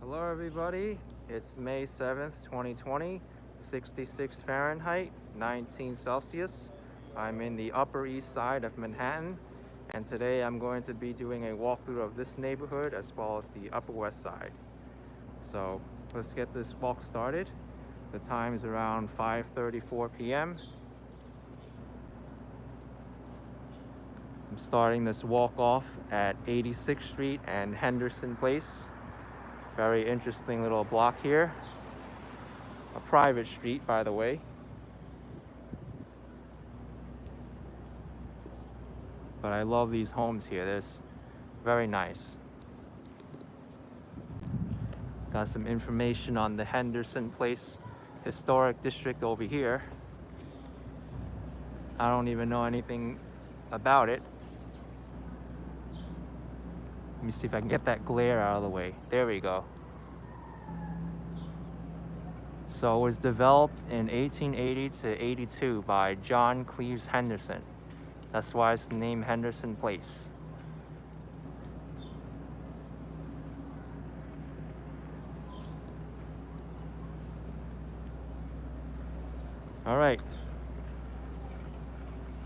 Hello everybody, it's May 7th, 2020, 66 Fahrenheit, 19 Celsius. I'm in the Upper East Side of Manhattan, and today I'm going to be doing a walkthrough of this neighborhood as well as the Upper West Side. So let's get this walk started. The time is around 5:34 p.m. I'm starting this walk off at 86th Street and Henderson Place. Very interesting little block here. A private street, by the way. But I love these homes here. They're very nice. Got some information on the Henderson Place Historic District over here. I don't even know anything about it. Let me see if I can get that glare out of the way. There we go. So it was developed in 1880 to 82 by John Cleves Henderson. That's why it's named Henderson Place. All right.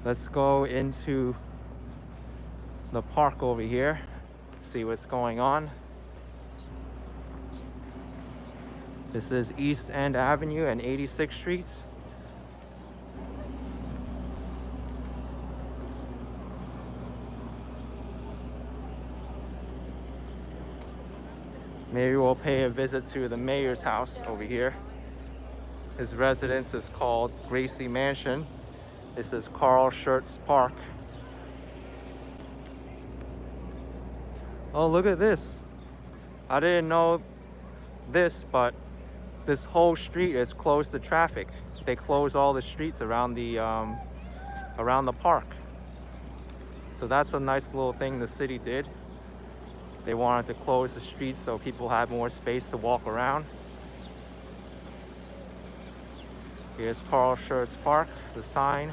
Let's go into the park over here. See what's going on. This is East End Avenue and 86th Streets. Maybe we'll pay a visit to the mayor's house over here. His residence is called Gracie Mansion. This is Schurz Park. Oh, look at this. I didn't know this, but this whole street is closed to traffic. They close all the streets around the park. So that's a nice little thing the city did. They wanted to close the streets so people had more space to walk around. Here's Schurz Park, the sign.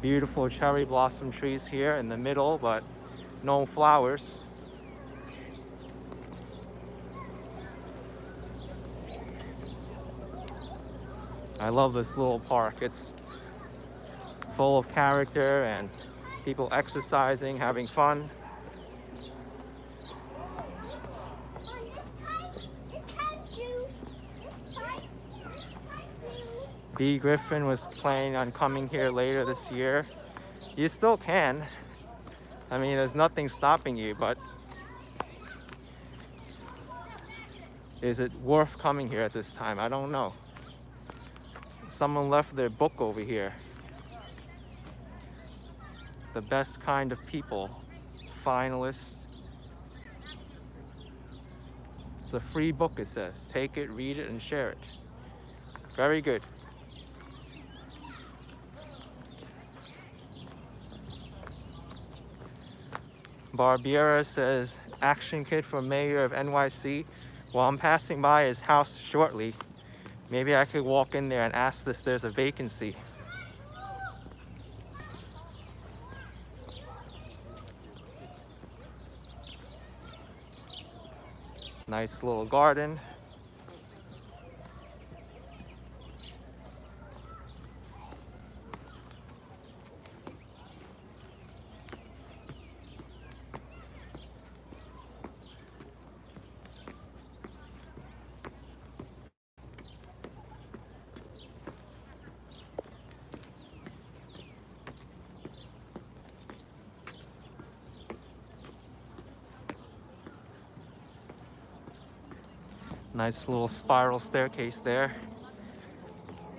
Beautiful cherry blossom trees here in the middle, but no flowers. I love this little park. It's full of character and people exercising, having fun. B. Griffin was planning on coming here later this year. You still can. I mean, there's nothing stopping you, but is it worth coming here at this time? I don't know. Someone left their book over here. The Best Kind of People, finalists. It's a free book, it says. Take it, read it, and share it. Very good. Barbiera says, action kid for mayor of NYC. Well, I'm passing by his house shortly. Maybe I could walk in there and ask if there's a vacancy. Nice little garden. Nice little spiral staircase there.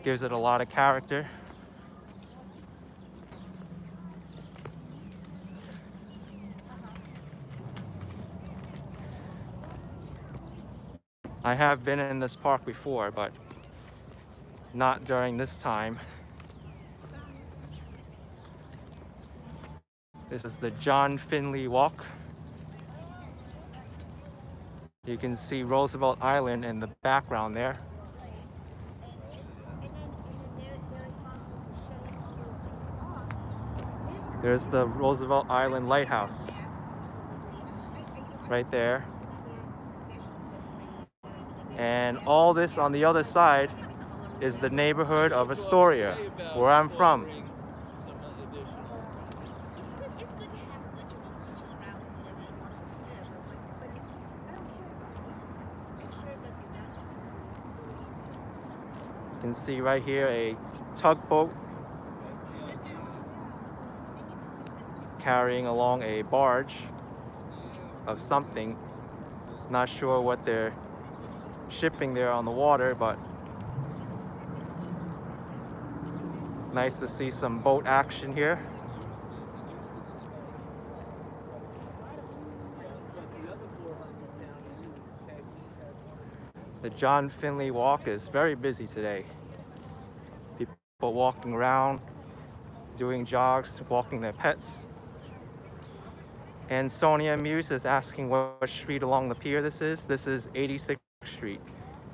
Gives it a lot of character. I have been in this park before, but not during this time. This is the John Finley Walk. You can see Roosevelt Island in the background there. There's the Roosevelt Island Lighthouse right there. And all this on the other side is the neighborhood of Astoria, where I'm from. You can see right here a tugboat carrying along a barge of something. Not sure what they're shipping there on the water, but nice to see some boat action here. The John Finley Walk is very busy today. People walking around, doing jogs, walking their pets. And Sonia Muse is asking what street along the pier this is. This is 86th Street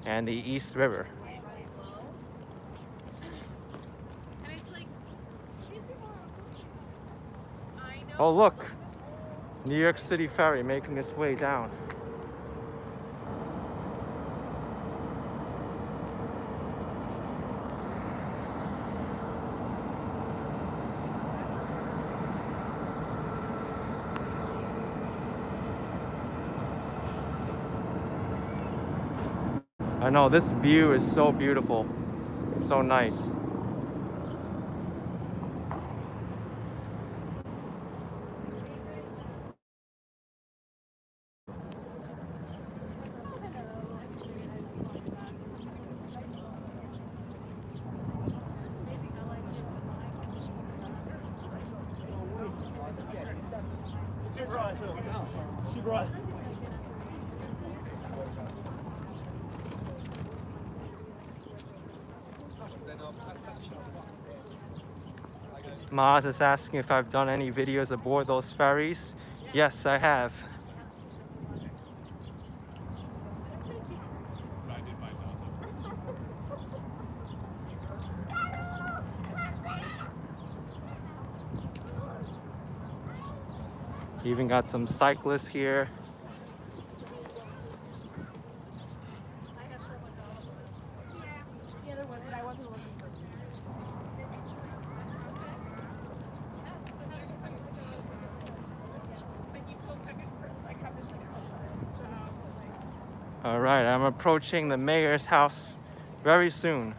and the East River. Oh look, New York City Ferry making its way down. I know, this view is so beautiful, so nice. Maz is asking if I've done any videos aboard those ferries. Yes, I have. Even got some cyclists here. All right, I'm approaching the mayor's house very soon.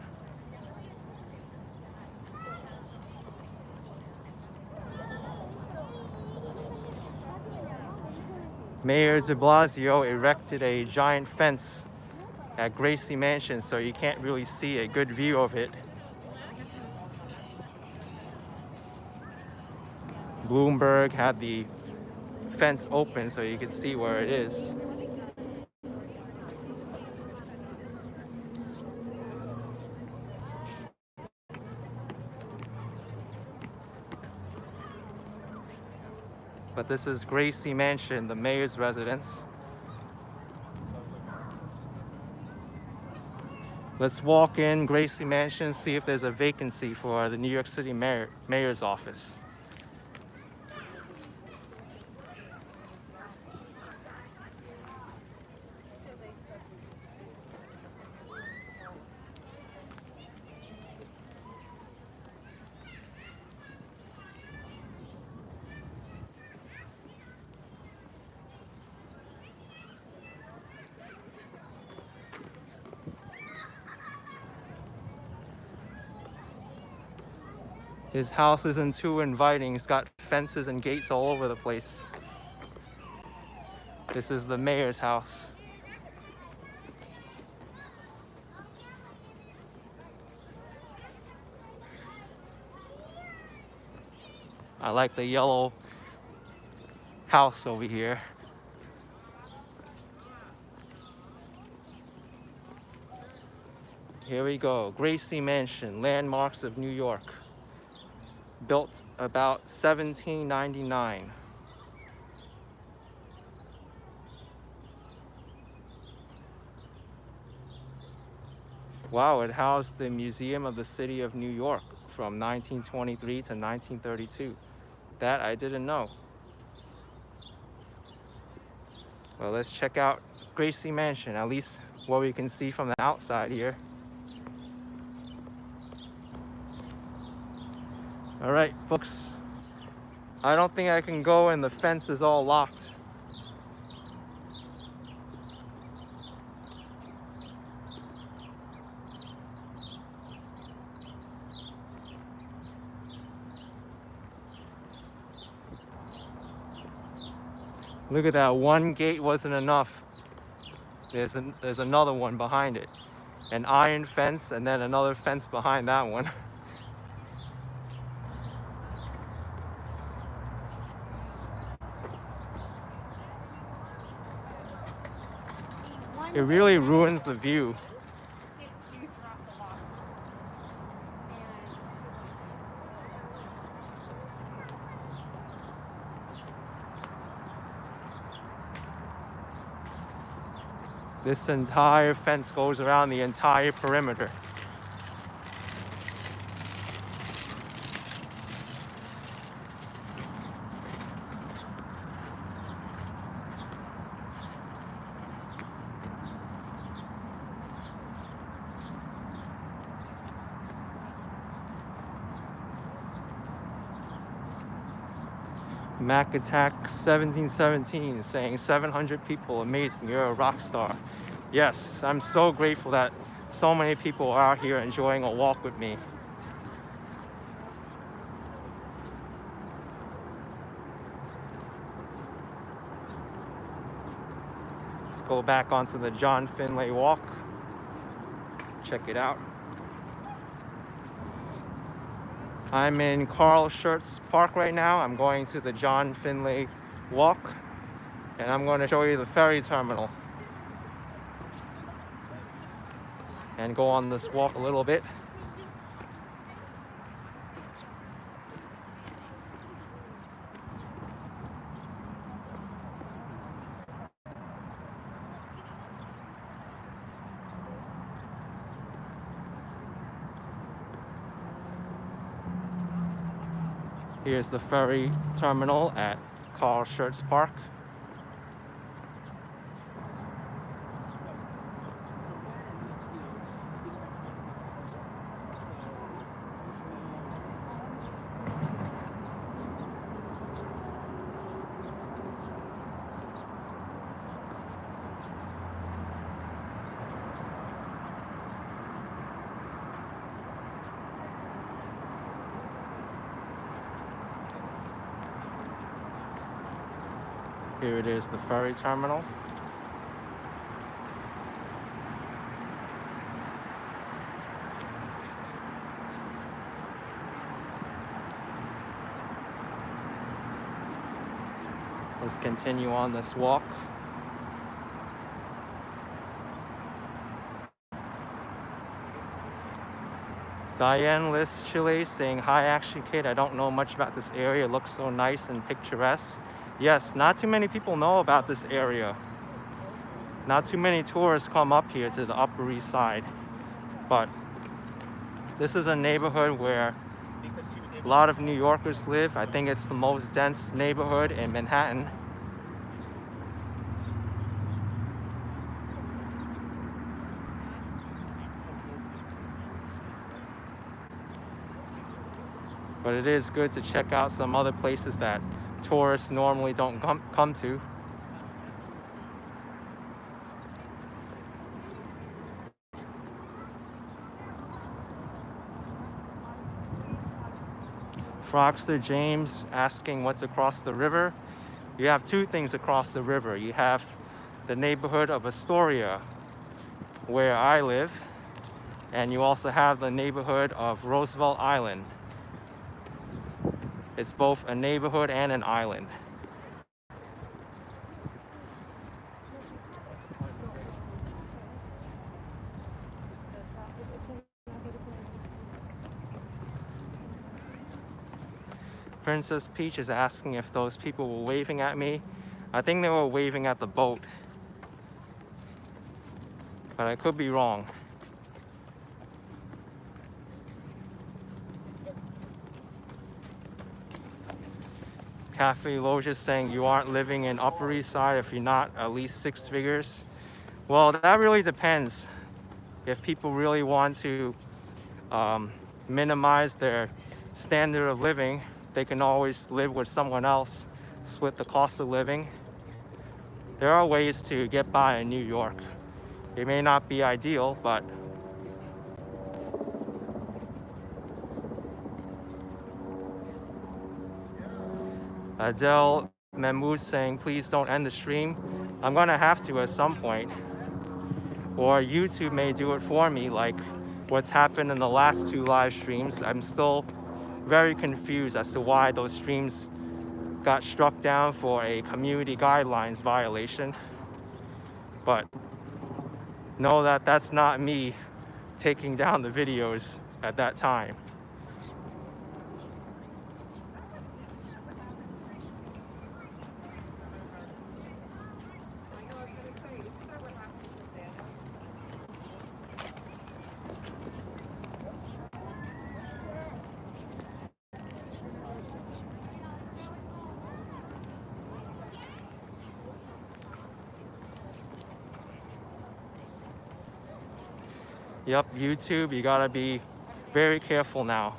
Mayor de Blasio erected a giant fence at Gracie Mansion, so you can't really see a good view of it. Bloomberg had the fence open so you could see where it is. But this is Gracie Mansion, the mayor's residence. Let's walk in Gracie Mansion, see if there's a vacancy for the New York City mayor's office. His house isn't too inviting. It's got fences and gates all over the place. This is the mayor's house. I like the yellow house over here. Here we go, Gracie Mansion, landmarks of New York. Built about 1799. Wow, it housed the Museum of the City of New York from 1923 to 1932. That I didn't know. Well, let's check out Gracie Mansion, at least what we can see from the outside here. All right, folks. I don't think I can go and the fence is all locked. Look at that, one gate wasn't enough. There's another one behind it. An iron fence and then another fence behind that one. It really ruins the view. This entire fence goes around the entire perimeter. Mac Attack 1717 saying 700 people, amazing, you're a rock star. Yes, I'm so grateful that so many people are out here enjoying a walk with me. Let's go back onto the John Finlay Walk. Check it out. I'm in Schurz Park right now. I'm going to the John Finlay Walk, and I'm going to show you the ferry terminal and go on this walk a little bit. Here's the ferry terminal at Schurz Park. Here it is, the ferry terminal. Let's continue on this walk. Diane Liz Chile saying, hi Action Kid, I don't know much about this area. It looks so nice and picturesque. Yes, not too many people know about this area. Not too many tourists come up here to the Upper East Side. But this is a neighborhood where a lot of New Yorkers live. I think it's the most dense neighborhood in Manhattan. But it is good to check out some other places that tourists normally don't come to. Frogster James asking what's across the river. You have two things across the river. You have the neighborhood of Astoria, where I live, and you also have the neighborhood of Roosevelt Island. It's both a neighborhood and an island. Princess Peach is asking if those people were waving at me. I think they were waving at the boat, but I could be wrong. Cafe Loja saying you aren't living in Upper East Side if you're not at least 6 figures. Well, that really depends. If people really want to minimize their standard of living, they can always live with someone else, split the cost of living. There are ways to get by in New York. It may not be ideal, but Adele Mahmood saying, please don't end the stream. I'm gonna have to at some point. Or YouTube may do it for me, like what's happened in the last 2 live streams. I'm still very confused as to why those streams got struck down for a community guidelines violation. But know that that's not me taking down the videos at that time. Yep, YouTube, you gotta be very careful now.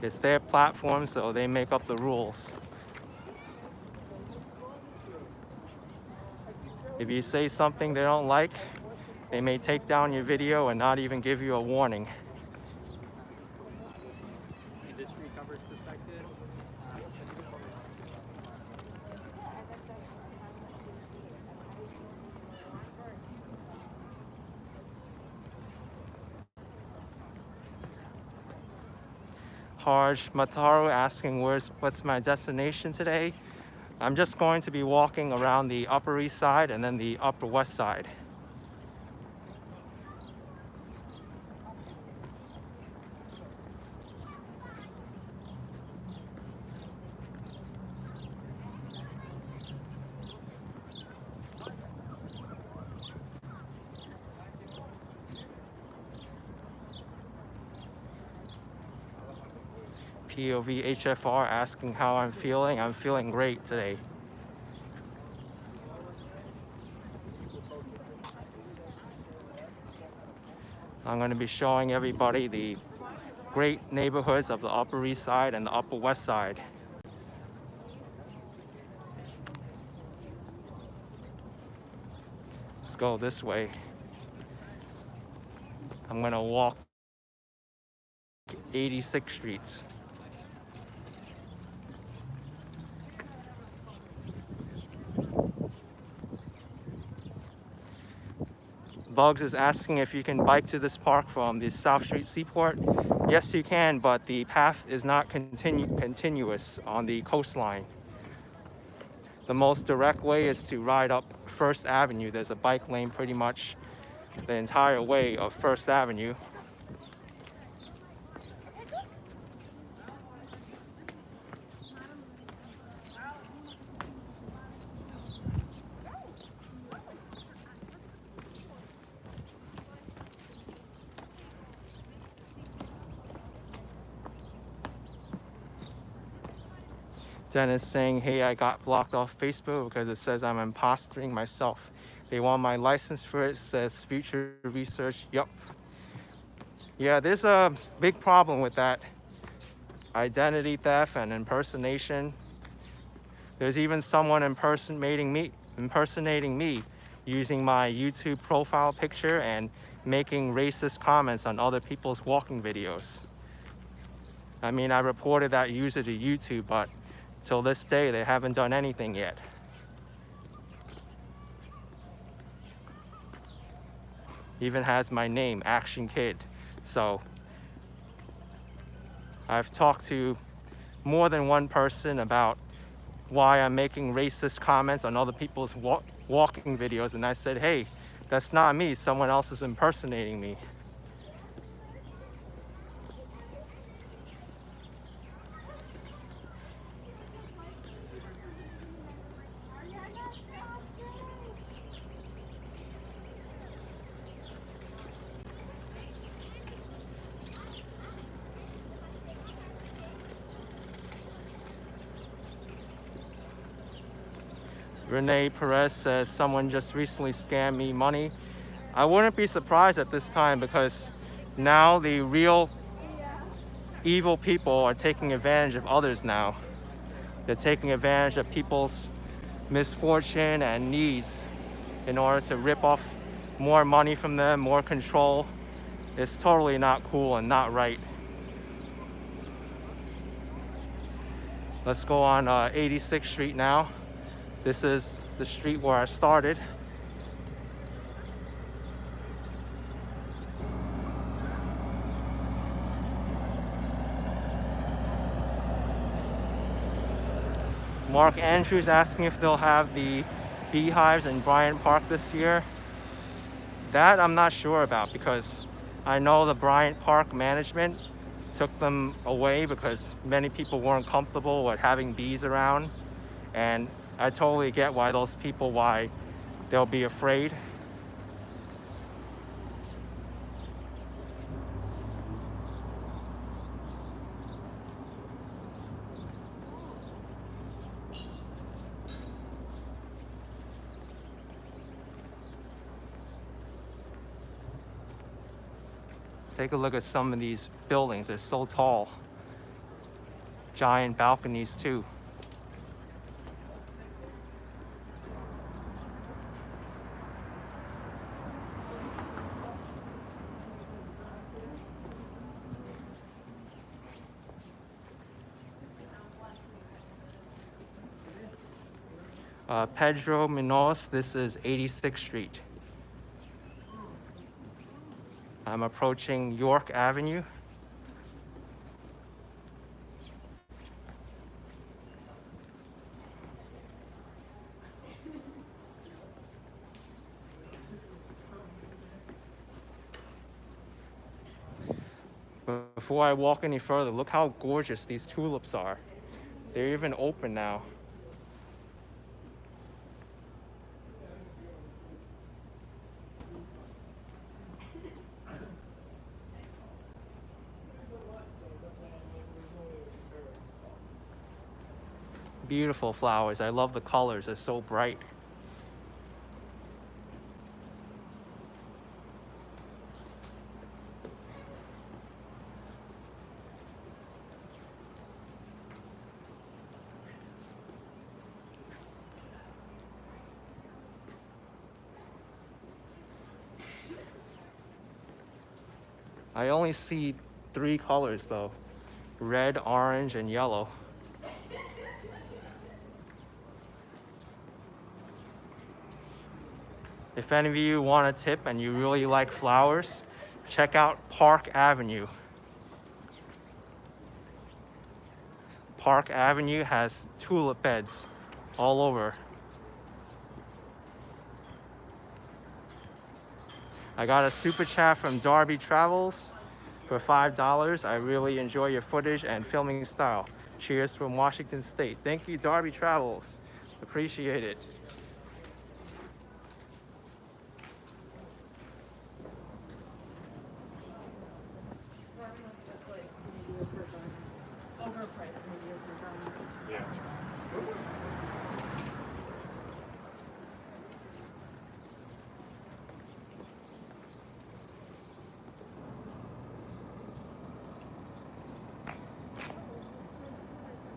It's their platform, so they make up the rules. If you say something they don't like, they may take down your video and not even give you a warning. Industry coverage perspective. Harj Mataru asking what's my destination today. I'm just going to be walking around the Upper East Side and then the Upper West Side. POV HFR asking how I'm feeling. I'm feeling great today. I'm going to be showing everybody the great neighborhoods of the Upper East Side and the Upper West Side. Let's go this way. I'm going to walk 86th Street. Bugs is asking if you can bike to this park from the South Street Seaport. Yes, you can, but the path is not continuous on the coastline. The most direct way is to ride up First Avenue. There's a bike lane pretty much the entire way of First Avenue. Dennis saying, hey, I got blocked off Facebook because it says I'm impostoring myself. They want my license for it, says future research. Yup. Yeah, there's a big problem with that. Identity theft and impersonation. There's even someone impersonating me using my YouTube profile picture and making racist comments on other people's walking videos. I mean, I reported that user to YouTube, but till this day, they haven't done anything yet. Even has my name, Action Kid. So I've talked to more than one person about why I'm making racist comments on other people's walking videos, and I said, hey, that's not me, someone else is impersonating me. Renee Perez says someone just recently scammed me money. I wouldn't be surprised at this time because now the real evil people are taking advantage of others now. They're taking advantage of people's misfortune and needs in order to rip off more money from them, more control. It's totally not cool and not right. Let's go on 86th Street now. This is the street where I started. Mark Andrews asking if they'll have the beehives in Bryant Park this year. That I'm not sure about because I know the Bryant Park management took them away because many people weren't comfortable with having bees around. And I totally get why those people, why they'll be afraid. Take a look at some of these buildings. They're so tall. Giant balconies too. Pedro Munoz, this is 86th Street. I'm approaching York Avenue. But before I walk any further, look how gorgeous these tulips are. They're even open now. Beautiful flowers. I love the colors. They're so bright. I only see 3 colors though. Red, orange, and yellow. If any of you want a tip and you really like flowers, check out Park Avenue. Park Avenue has tulip beds all over. I got a super chat from Darby Travels for $5. I really enjoy your footage and filming style. Cheers from Washington State. Thank you, Darby Travels. Appreciate it.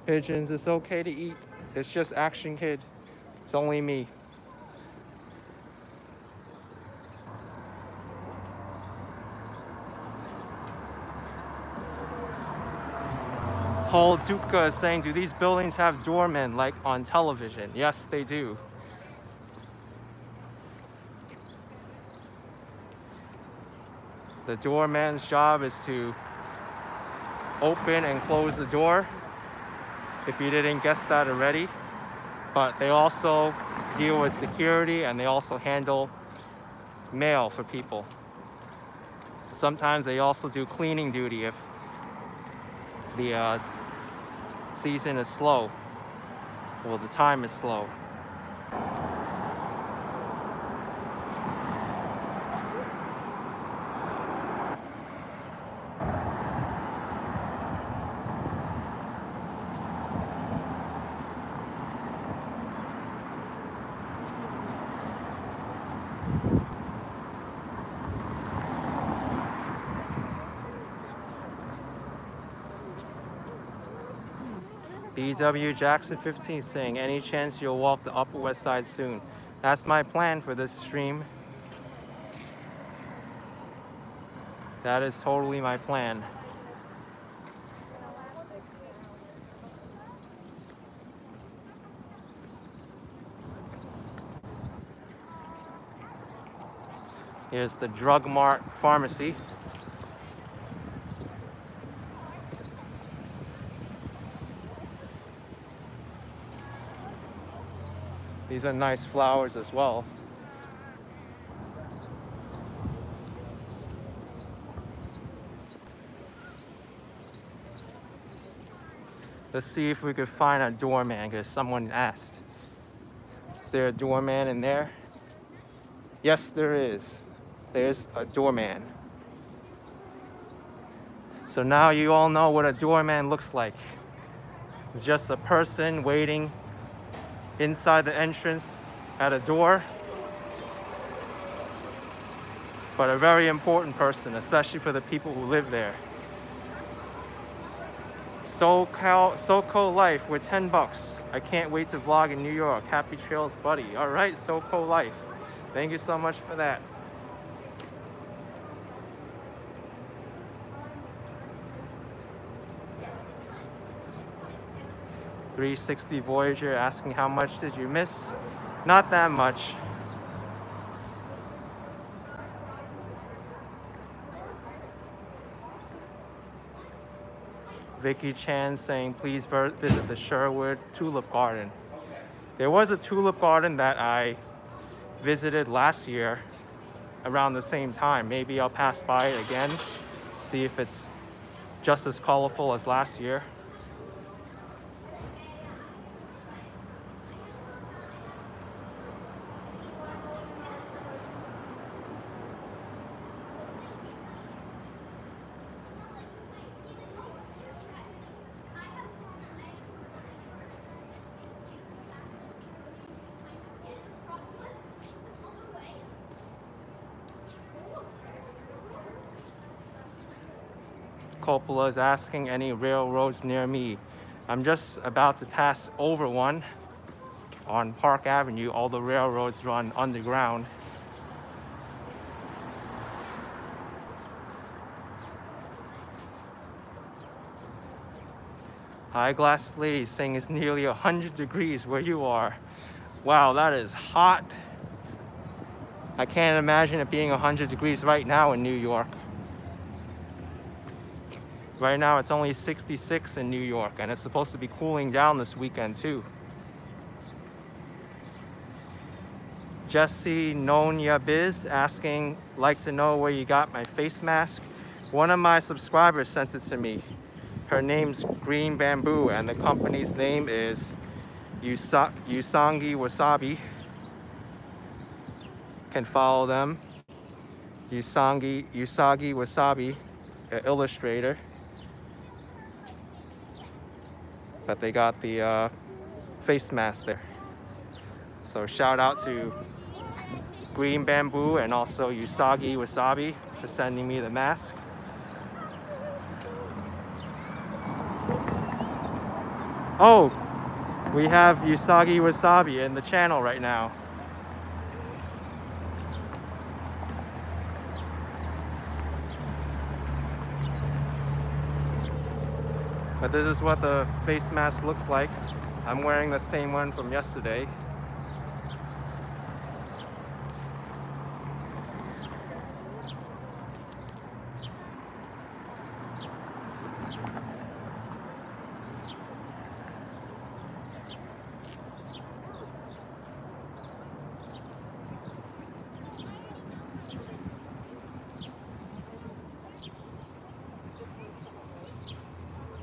Pigeons, it's okay to eat. It's just Action Kid. It's only me. Paul Duca is saying, do these buildings have doormen like on television? Yes, they do. The doorman's job is to open and close the door, if you didn't guess that already. But they also deal with security and they also handle mail for people. Sometimes they also do cleaning duty if the season is slow, or the time is slow. BW Jackson 15 saying, any chance you'll walk the Upper West Side soon? That's my plan for this stream. That is totally my plan. Here's the Drug Mart Pharmacy. These are nice flowers as well. Let's see if we could find a doorman, because someone asked. Is there a doorman in there? Yes, there is. There's a doorman. So now you all know what a doorman looks like. It's just a person waiting inside the entrance at a door. But a very important person, especially for the people who live there. SoCo Life with 10 bucks. I can't wait to vlog in New York. Happy trails, buddy. All right, SoCo Life. Thank you so much for that. .360 Voyager asking how much did you miss? Not that much. Vicky Chan saying, please visit the Sherwood Tulip Garden. There was a tulip garden that I visited last year around the same time. Maybe I'll pass by it again, see if it's just as colorful as last year. Coppola is asking, any railroads near me? I'm just about to pass over one on Park Avenue. All the railroads run underground. Eyeglass Lady saying it's nearly 100 degrees where you are. Wow, that is hot. I can't imagine it being 100 degrees right now in New York. Right now it's only 66 in New York, and it's supposed to be cooling down this weekend too. Jesse Nonya Biz asking, like to know where you got my face mask. One of my subscribers sent it to me. Her name's Green Bamboo, and the company's name is Usangi Wasabi. Can follow them. Usagi Wasabi, an illustrator. But they got the face mask there. So shout out to Green Bamboo and also Usagi Wasabi for sending me the mask. Oh, we have Usagi Wasabi in the channel right now. But this is what the face mask looks like. I'm wearing the same one from yesterday.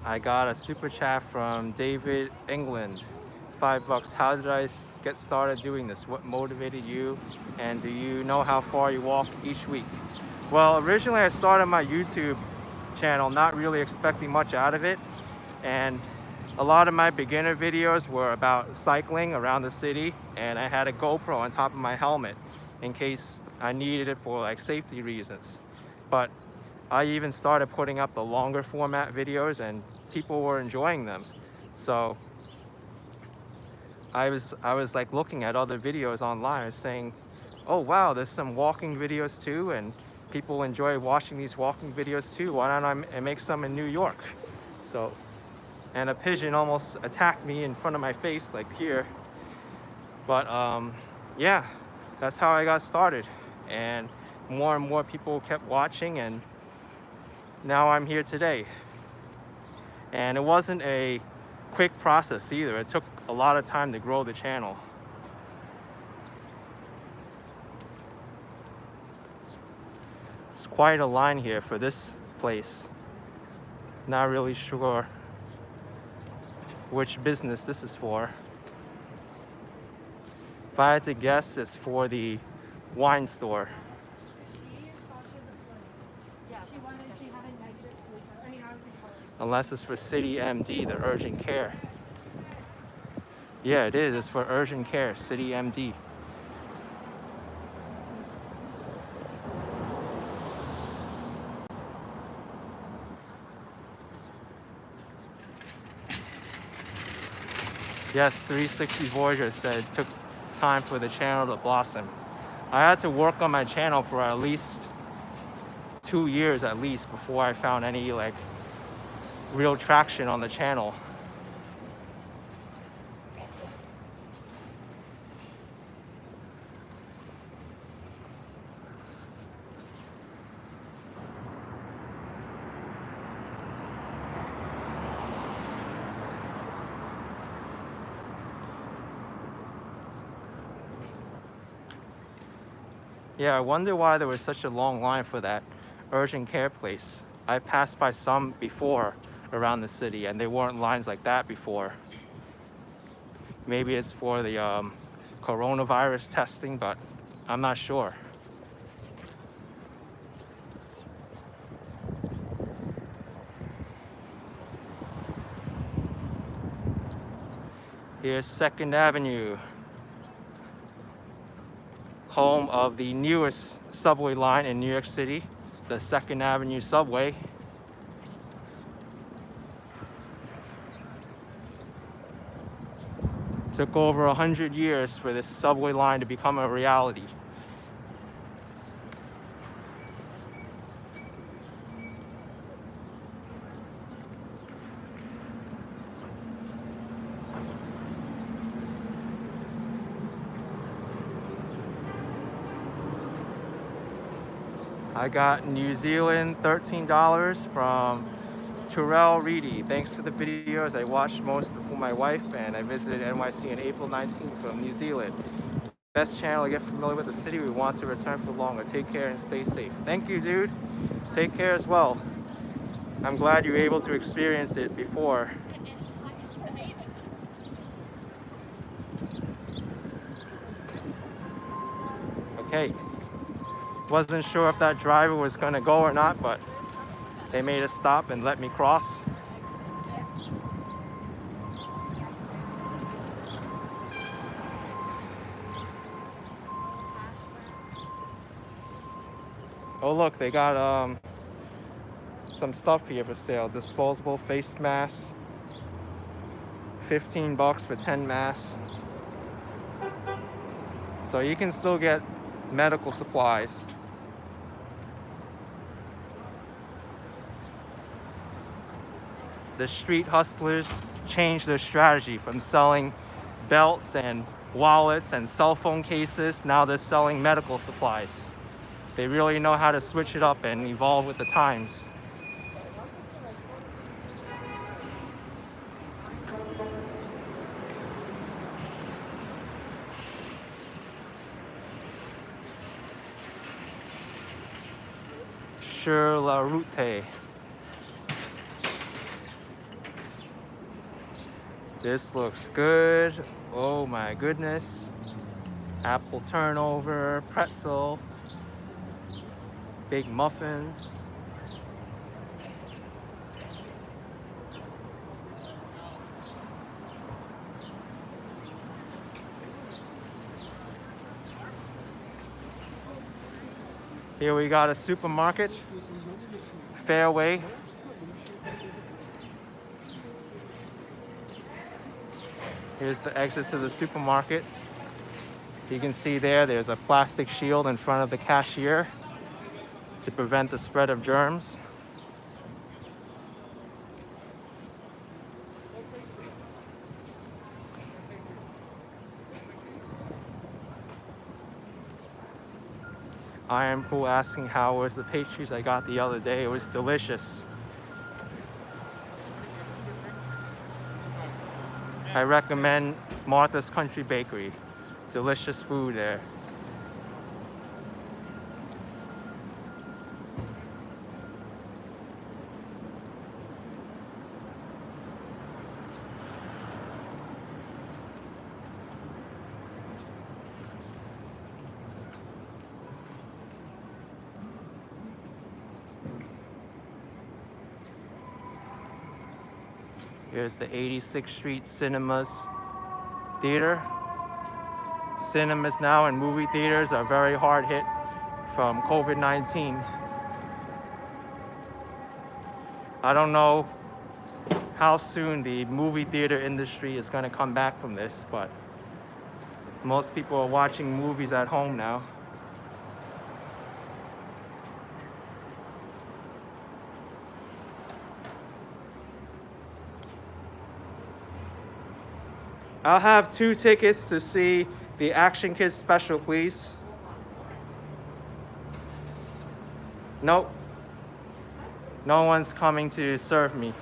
I got a super chat from David England. $5. How did I get started doing this? What motivated you? And do you know how far you walk each week? Well, originally I started my YouTube channel not really expecting much out of it. And a lot of my beginner videos were about cycling around the city. And I had a GoPro on top of my helmet in case I needed it for like safety reasons. But I even started putting up the longer format videos and people were enjoying them. So I was like looking at other videos online saying, oh wow, there's some walking videos too, and people enjoy watching these walking videos too. Why don't I make some in New York? So, and a pigeon almost attacked me in front of my face, like here. But yeah, that's how I got started. And more people kept watching, and now I'm here today. And it wasn't a quick process either. It took a lot of time to grow the channel. It's quite a line here for this place. Not really sure which business this is for. If I had to guess, it's for the wine store. Unless it's for City MD, the urgent care. Yeah, it is. It's for urgent care, City MD. Yes, 360 Voyager said it took time for the channel to blossom. I had to work on my channel for at least 2 years at least before I found any like real traction on the channel. Yeah, I wonder why there was such a long line for that urgent care place. I passed by some before around the city, and they weren't lines like that before. Maybe it's for the coronavirus testing, but I'm not sure. Here's 2nd Avenue, home of the newest subway line in New York City, the 2nd Avenue subway. Took over 100 years for this subway line to become a reality. I got New Zealand $13 from Terrell Reedy. Thanks for the videos. I watched most before my wife, and I visited NYC on April 19th from New Zealand. Best channel to get familiar with the city. We want to return for longer. Take care and stay safe. Thank you, dude. Take care as well. I'm glad you were able to experience it before. Okay. Wasn't sure if that driver was gonna go or not, but they made us stop and let me cross. Oh look, they got some stuff here for sale. Disposable face masks. $15 for 10 masks. So you can still get medical supplies. The street hustlers changed their strategy from selling belts and wallets and cell phone cases. Now they're selling medical supplies. They really know how to switch it up and evolve with the times. Sur la route. This looks good. Oh my goodness. Apple turnover, pretzel, big muffins. Here we got a supermarket, Fairway. Here's the exit to the supermarket. You can see there's a plastic shield in front of the cashier to prevent the spread of germs. Iron Pool asking how was the pastries I got the other day. It was delicious. I recommend Martha's Country Bakery. Delicious food there. Here's the 86th Street Cinemas Theater. Cinemas now and movie theaters are very hard hit from COVID-19. I don't know how soon the movie theater industry is going to come back from this, but most people are watching movies at home now. I'll have 2 tickets to see the Action Kids special, please. Nope. No one's coming to serve me.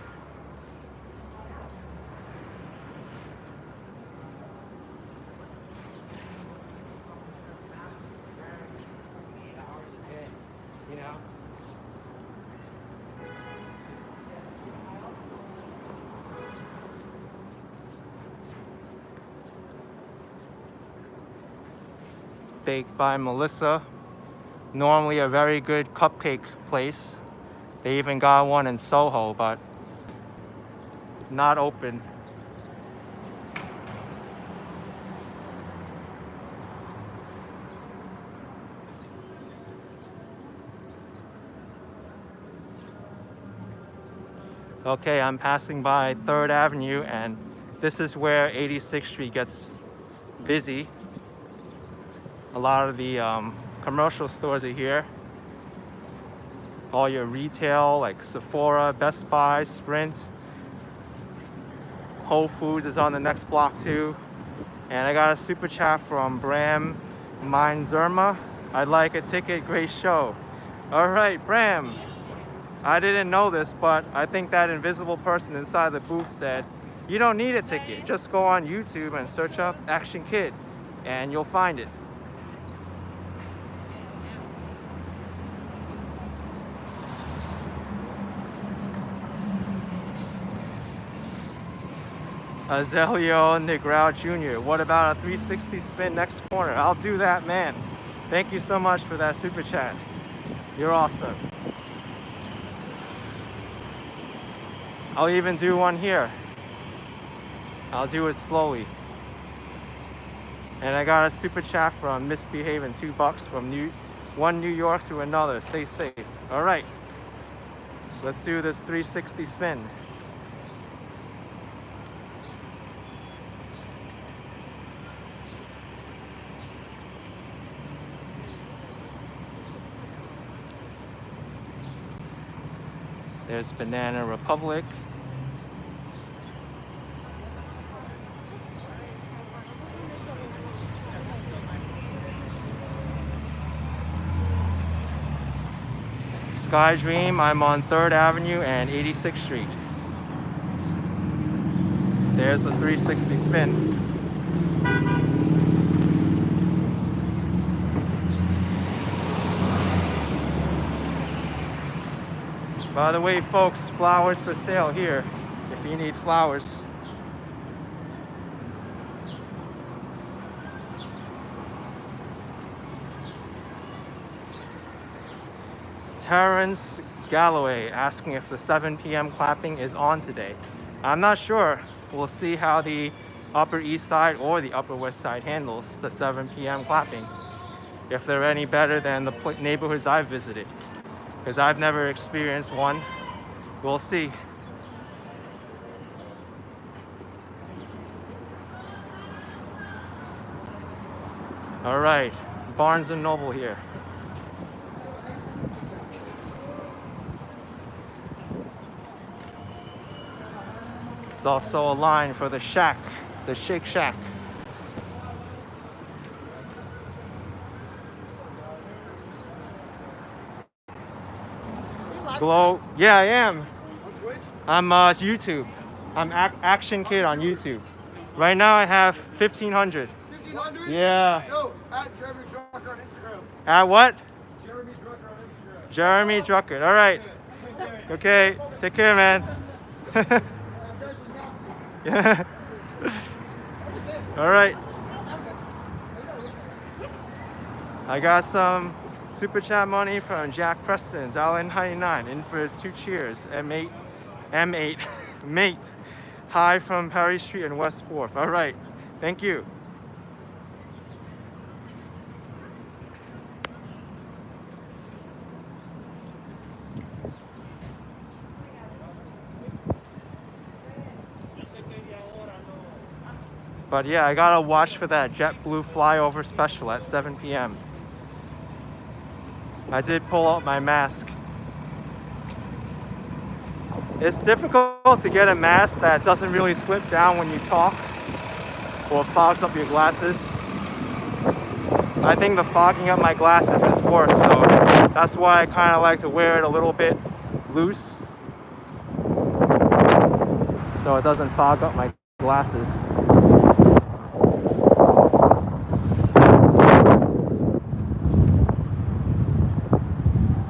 You know? Baked by Melissa. Normally a very good cupcake place. They even got one in Soho, but not open. Okay, I'm passing by 3rd Avenue, and this is where 86th Street gets busy. A lot of the commercial stores are here. All your retail like Sephora, Best Buy, Sprint. Whole Foods is on the next block too. And I got a super chat from Bram Mindzerma. I'd like a ticket, great show. All right, Bram. I didn't know this, but I think that invisible person inside the booth said, you don't need a ticket. Just go on YouTube and search up Action Kid and you'll find it. Azelio Negrao Jr. What about a 360 spin next corner? I'll do that, man. Thank you so much for that super chat. You're awesome. I'll even do one here. I'll do it slowly. And I got a super chat from Misbehaving, $2 from one New York to another. Stay safe. All right. Let's do this 360 spin. There's Banana Republic. Sky Dream, I'm on 3rd Avenue and 86th Street. There's the 360 spin. By the way, folks, flowers for sale here if you need flowers. Terrence Galloway asking if the 7 p.m. clapping is on today. I'm not sure. We'll see how the Upper East Side or the Upper West Side handles the 7 p.m. clapping. If they're any better than the neighborhoods I've visited. Because I've never experienced one. We'll see. All right, Barnes and Noble here. There's also a line for the Shack, the Shake Shack. Glow. Yeah, I am. On Twitch? I'm YouTube. I'm Action Kid on YouTube. Right now I have 1,500. 1,500? Yeah. Yo, at Jeremy Drucker on Instagram. At what? Jeremy Drucker on Instagram. Jeremy Drucker. All right. Okay. Take care, man. Yeah. All right. I got some super chat money from Jack Preston, $1.99 in for 2 cheers. M8, mate. Hi from Perry Street and West 4th. All right. Thank you. But yeah, I gotta watch for that JetBlue flyover special at 7 p.m. I did pull out my mask. It's difficult to get a mask that doesn't really slip down when you talk or fogs up your glasses. I think the fogging up my glasses is worse, so that's why I kind of like to wear it a little bit loose so it doesn't fog up my glasses.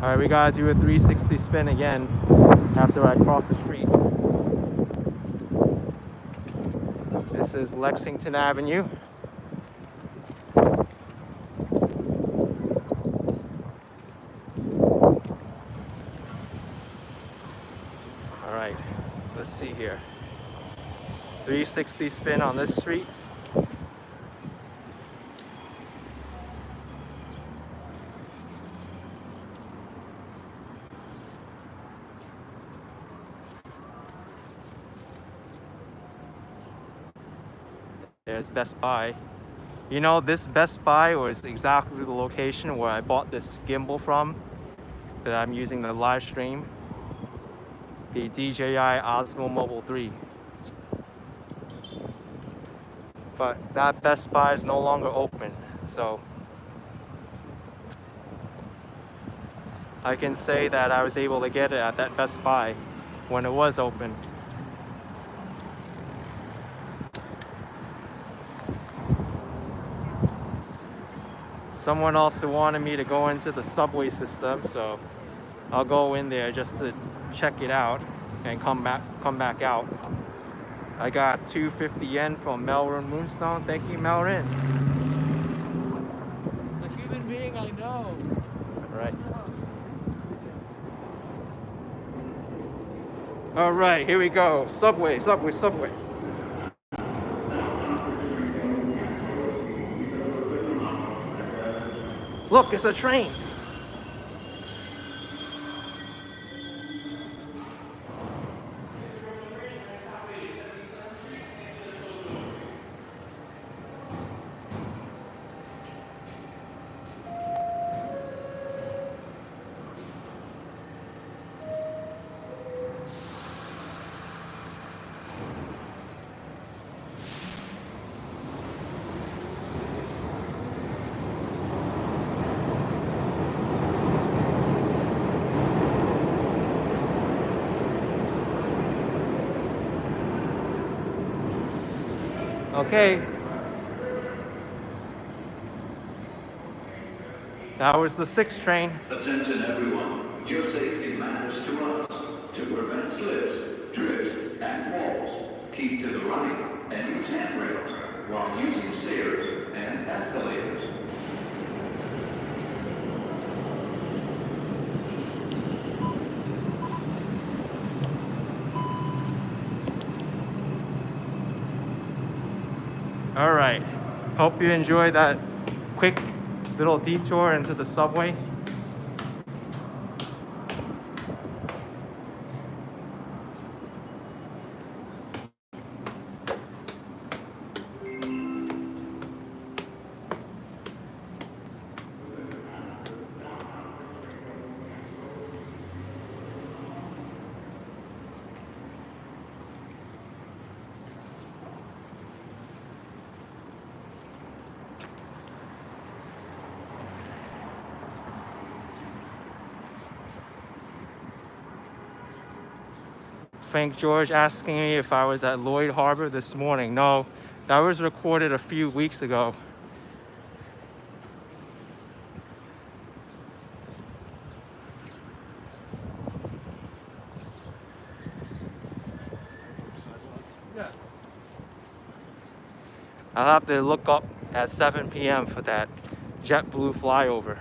All right, we gotta do a 360 spin again after I cross the street. This is Lexington Avenue. All right, let's see here. 360 spin on this street. There's Best Buy. You know, this Best Buy was exactly the location where I bought this gimbal from that I'm using the live stream. The DJI Osmo Mobile 3. But that Best Buy is no longer open, so I can say that I was able to get it at that Best Buy when it was open. Someone also wanted me to go into the subway system, so I'll go in there just to check it out and come back out. I got 250 yen from Melrin Moonstone. Thank you, Melrin. A human being I know. All right, here we go. Subway. Look, it's a train. Okay. That was the 6th train. Attention everyone, your safety matters to us. To prevent slips, trips, and falls, keep to the right and use handrails while using stairs and escalators. All right. Hope you enjoyed that quick little detour into the subway. Frank George asking me if I was at Lloyd Harbor this morning. No, that was recorded a few weeks ago. Yeah. I'll have to look up at 7 p.m. for that JetBlue flyover.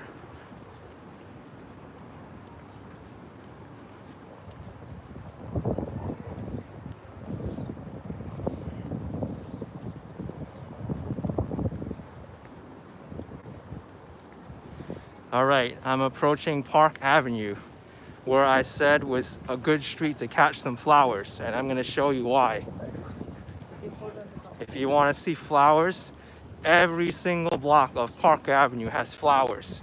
All right, I'm approaching Park Avenue, where I said was a good street to catch some flowers, and I'm gonna show you why. If you wanna see flowers, every single block of Park Avenue has flowers.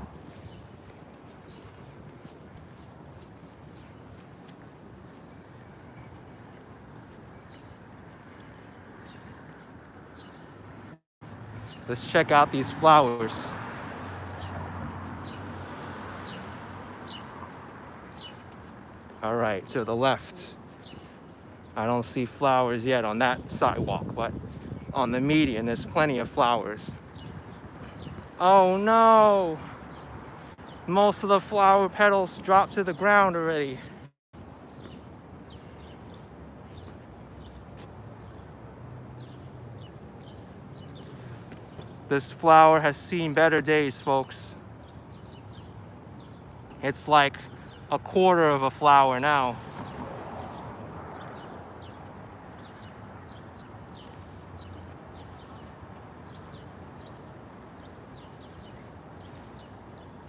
Let's check out these flowers. All right, to the left. I don't see flowers yet on that sidewalk, but on the median, there's plenty of flowers. Oh no! Most of the flower petals dropped to the ground already. This flower has seen better days, folks. It's like a quarter of a flower now.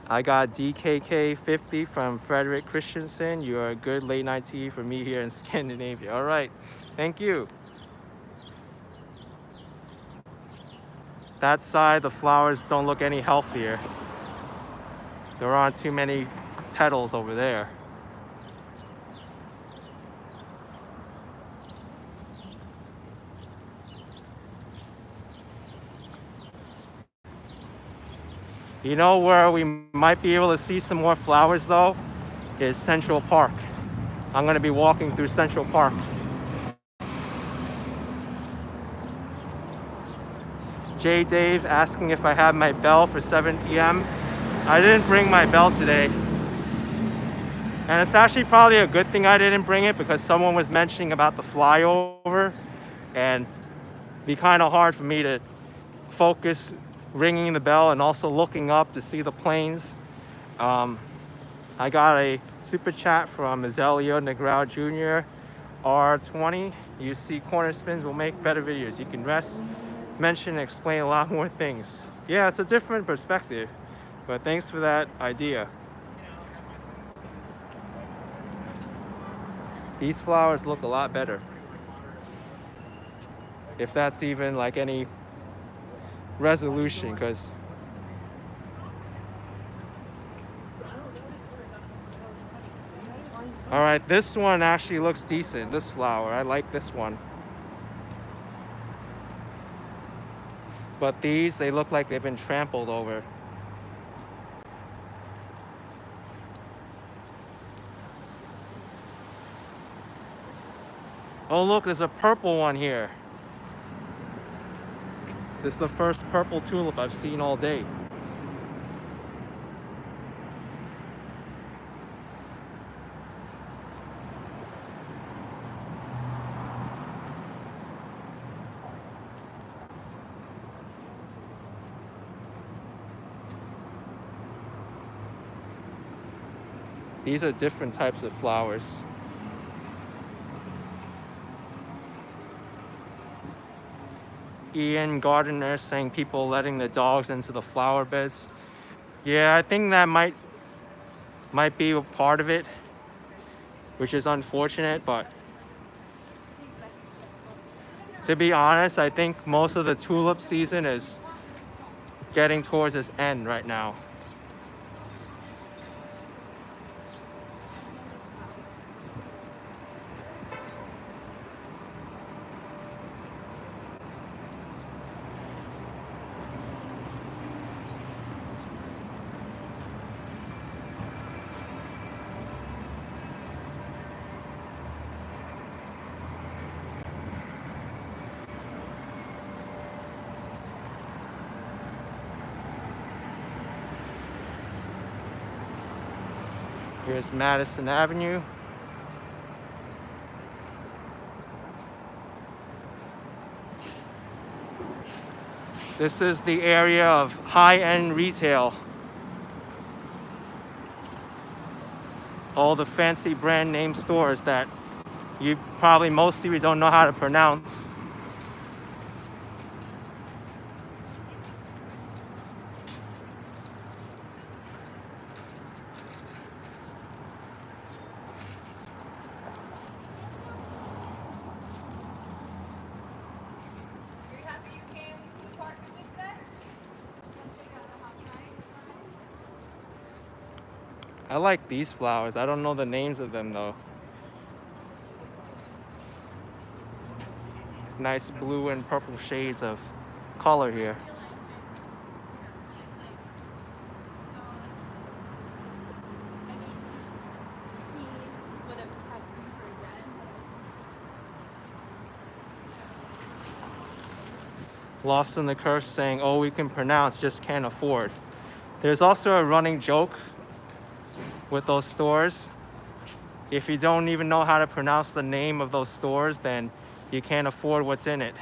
I got DKK 50 from Frederick Christensen. You are a good late night tea for me here in Scandinavia. All right, thank you. That side, the flowers don't look any healthier. There aren't too many petals over there. You know where we might be able to see some more flowers though? Is Central Park. I'm gonna be walking through Central Park. J. Dave asking if I have my bell for 7 p.m. I didn't bring my bell today. And it's actually probably a good thing I didn't bring it, because someone was mentioning about the flyover, and it'd be kind of hard for me to focus ringing the bell and also looking up to see the planes. I got a super chat from Azelio Negrao Jr. R20. You see, corner spins will make better videos. You can rest, mention, and explain a lot more things. Yeah, it's a different perspective, but thanks for that idea. These flowers look a lot better. If that's even like any resolution, because all right, this one actually looks decent. This flower, I like this one. But these, they look like they've been trampled over. Oh look, there's a purple one here. This is the first purple tulip I've seen all day. These are different types of flowers. Ian Gardner saying people letting the dogs into the flower beds. Yeah, I think that might be a part of it, which is unfortunate, but to be honest, I think most of the tulip season is getting towards its end right now. Here's Madison Avenue. This is the area of high-end retail. All the fancy brand name stores that you probably most of you don't know how to pronounce. I like these flowers. I don't know the names of them though. Nice blue and purple shades of color here. Lost in the curse saying, "Oh, we can pronounce, just can't afford." There's also a running joke with those stores. If you don't even know how to pronounce the name of those stores, then you can't afford what's in it.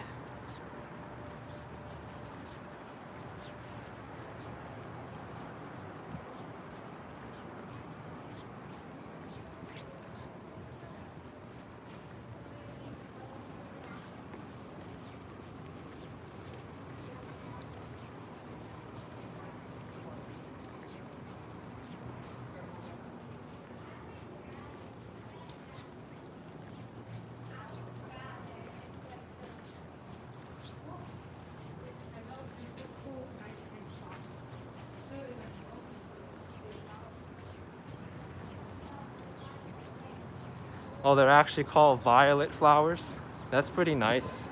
Oh, they're actually called violet flowers. That's pretty nice.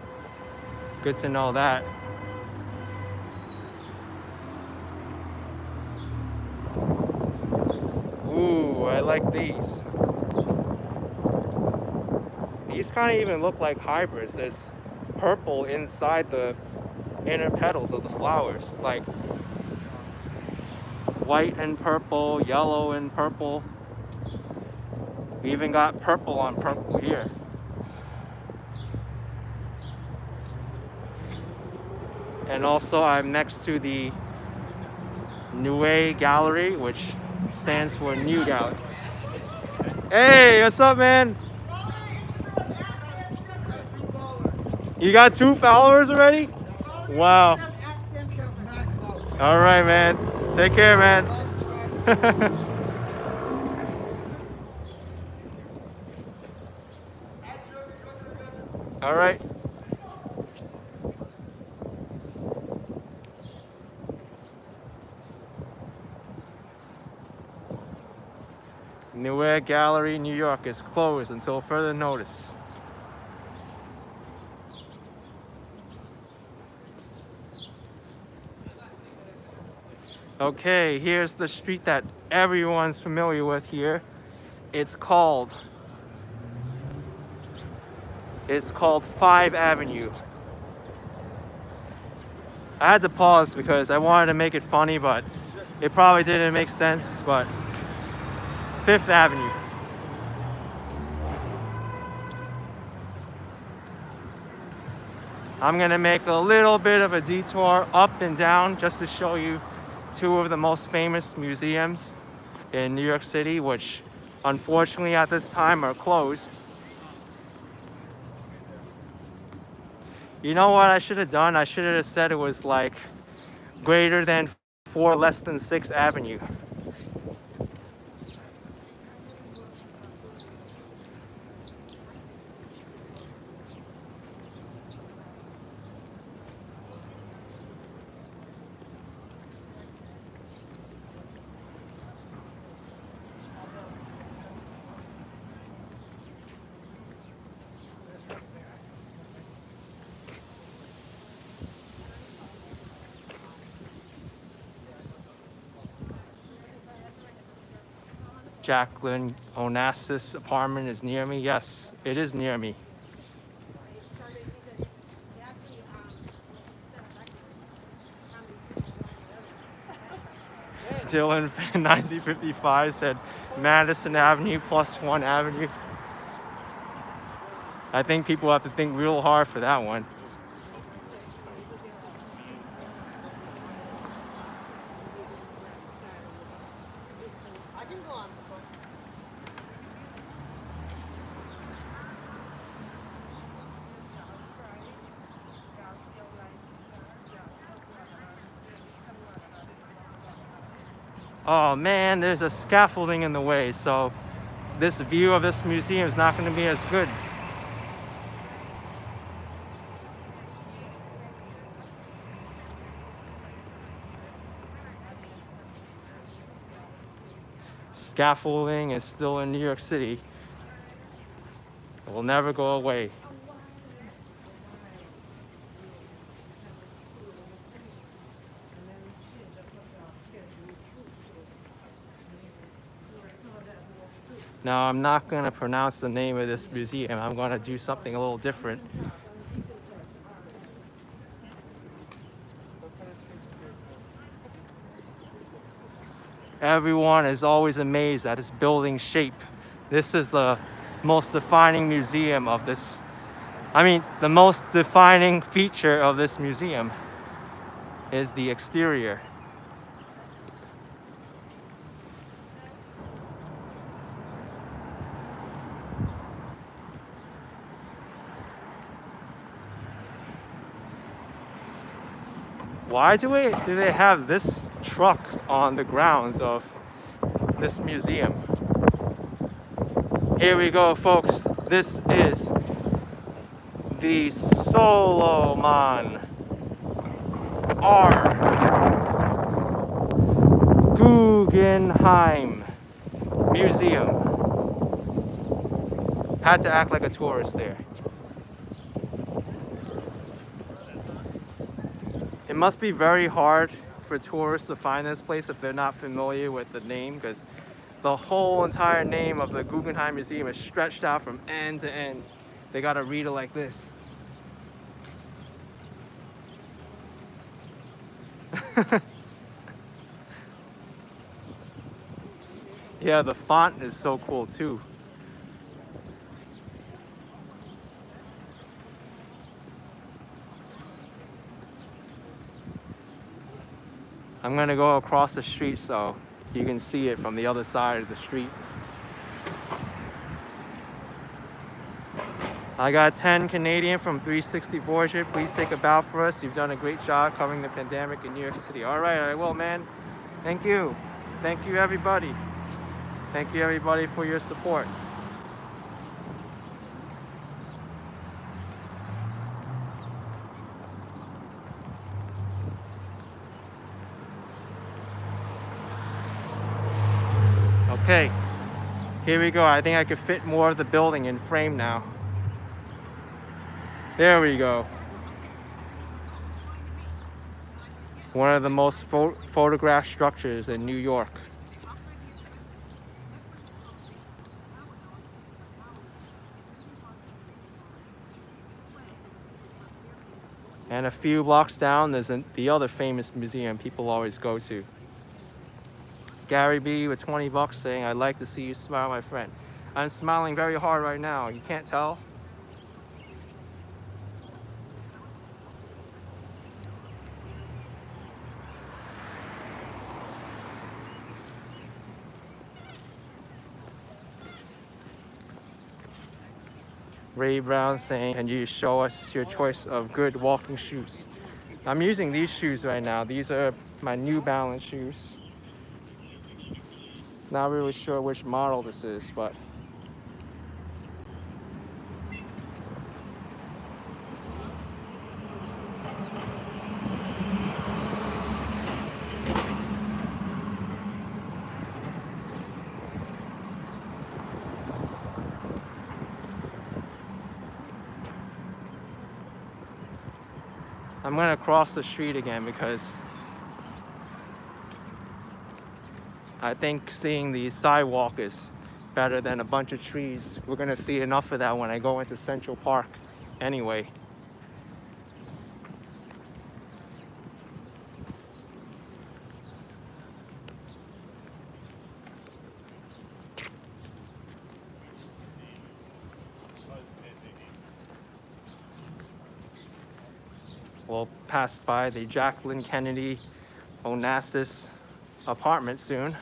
Good to know that. Ooh, I like these. These kind of even look like hybrids. There's purple inside the inner petals of the flowers. Like white and purple, yellow and purple. We even got purple on purple here. And also I'm next to the Neue Gallery, which stands for New Gallery. Hey, what's up, man? You got 2 followers already? Wow. All right, man. Take care, man. All right. Neue Gallery, New York is closed until further notice. Okay, here's the street that everyone's familiar with here. It's called 5 Avenue. I had to pause because I wanted to make it funny, but it probably didn't make sense, but 5th Avenue. I'm gonna make a little bit of a detour up and down just to show you 2 of the most famous museums in New York City, which unfortunately at this time are closed. You know what I should have done? I should have said it was like greater than 4 less than 6th Avenue. Jacqueline Onassis' apartment is near me. Yes, it is near me. Dylan 1955 said, Madison Avenue plus 1 Avenue. I think people have to think real hard for that one. Oh man, there's a scaffolding in the way, so this view of this museum is not going to be as good. Scaffolding is still in New York City. It will never go away. Now, I'm not going to pronounce the name of this museum. I'm going to do something a little different. Everyone is always amazed at its building shape. This is the most defining museum of this. The most defining feature of this museum is the exterior. Why do they have this truck on the grounds of this museum? Here we go, folks. This is the Solomon R. Guggenheim Museum. Had to act like a tourist there. It must be very hard for tourists to find this place if they're not familiar with the name, because the whole entire name of the Guggenheim Museum is stretched out from end to end. They gotta read it like this. Yeah, the font is so cool too. I'm gonna go across the street so you can see it from the other side of the street. I got 10 Canadian from 360 Voyager. Please take a bow for us. You've done a great job covering the pandemic in New York City. All right, I will, man. Thank you. Thank you, everybody. Thank you, everybody, for your support. Okay, here we go. I think I could fit more of the building in frame now. There we go. One of the most photographed structures in New York. And a few blocks down, there's the other famous museum people always go to. Gary B with 20 bucks saying, "I'd like to see you smile, my friend." I'm smiling very hard right now. You can't tell? Ray Brown saying, "Can you show us your choice of good walking shoes?" I'm using these shoes right now. These are my New Balance shoes. Not really sure which model this is, but I'm gonna cross the street again because I think seeing the sidewalk is better than a bunch of trees. We're gonna see enough of that when I go into Central Park anyway. We'll pass by the Jacqueline Kennedy Onassis apartment soon.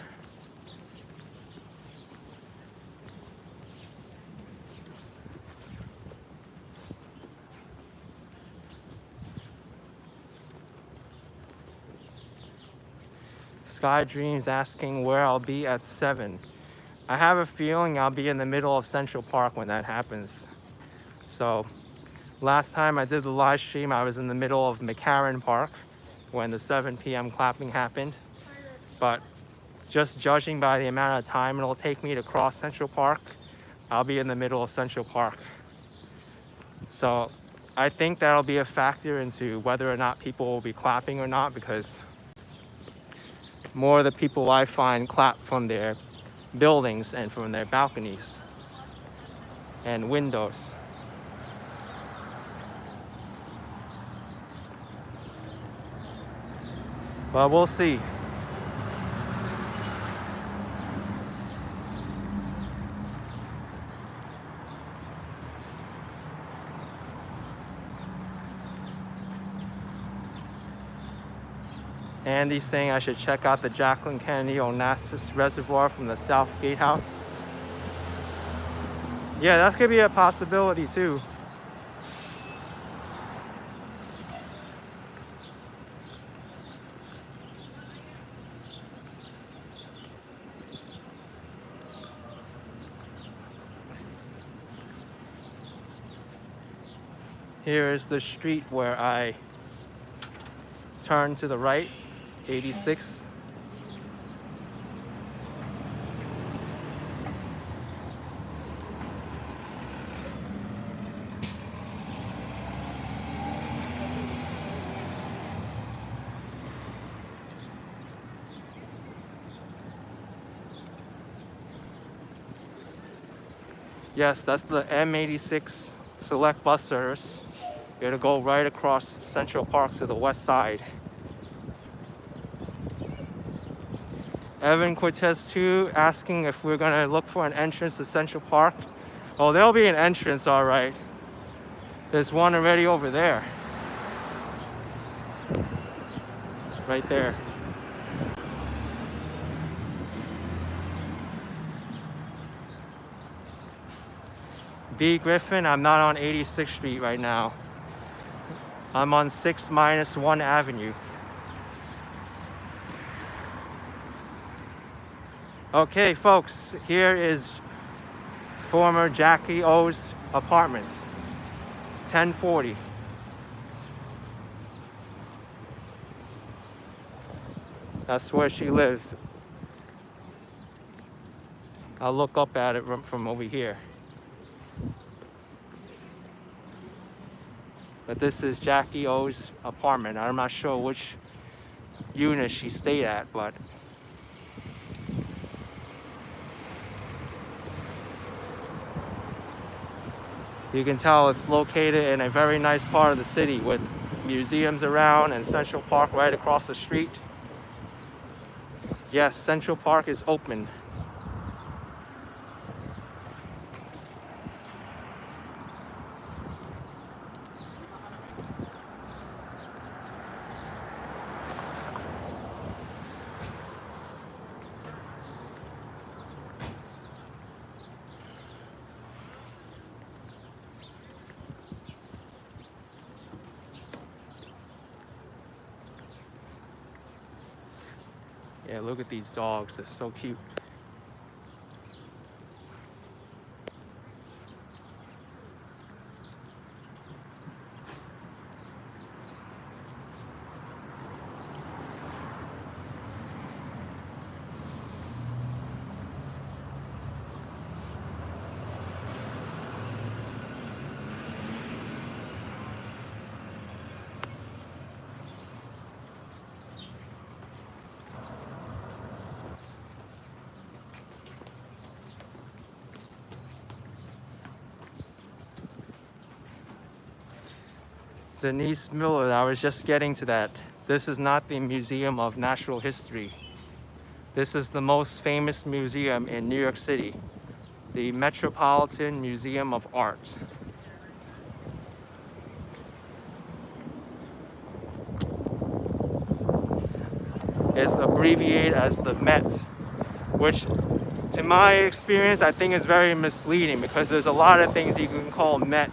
Sky Dreams asking where I'll be at 7. I have a feeling I'll be in the middle of Central Park when that happens. So last time I did the live stream, I was in the middle of McCarran Park when the 7 p.m. clapping happened. But just judging by the amount of time it'll take me to cross Central Park, I'll be in the middle of Central Park. So I think that'll be a factor into whether or not people will be clapping or not, because more of the people I find clap from their buildings and from their balconies and windows. But we'll see. Andy's saying I should check out the Jacqueline Kennedy Onassis Reservoir from the South Gatehouse. Yeah, that could be a possibility too. Here is the street where I turn to the right, 86. Yes, that's the M86 select bus service. It'll go right across Central Park to the west side. Evan Cortez 2 asking if we're gonna look for an entrance to Central Park. Oh, there'll be an entrance, all right. There's one already over there. Right there. B. Griffin, I'm not on 86th Street right now. I'm on 6-1 Avenue. Okay, folks, here is former Jackie O's apartments, 1040. That's where she lives. I'll look up at it from over here. But this is Jackie O's apartment. I'm not sure which unit she stayed at, but you can tell it's located in a very nice part of the city with museums around and Central Park right across the street. Yes, Central Park is open. Yeah, look at these dogs, they're so cute. Denise Miller, I was just getting to that. This is not the Museum of Natural History. This is the most famous museum in New York City, the Metropolitan Museum of Art. is abbreviated as the Met, which to my experience I think is very misleading because there's a lot of things you can call Met,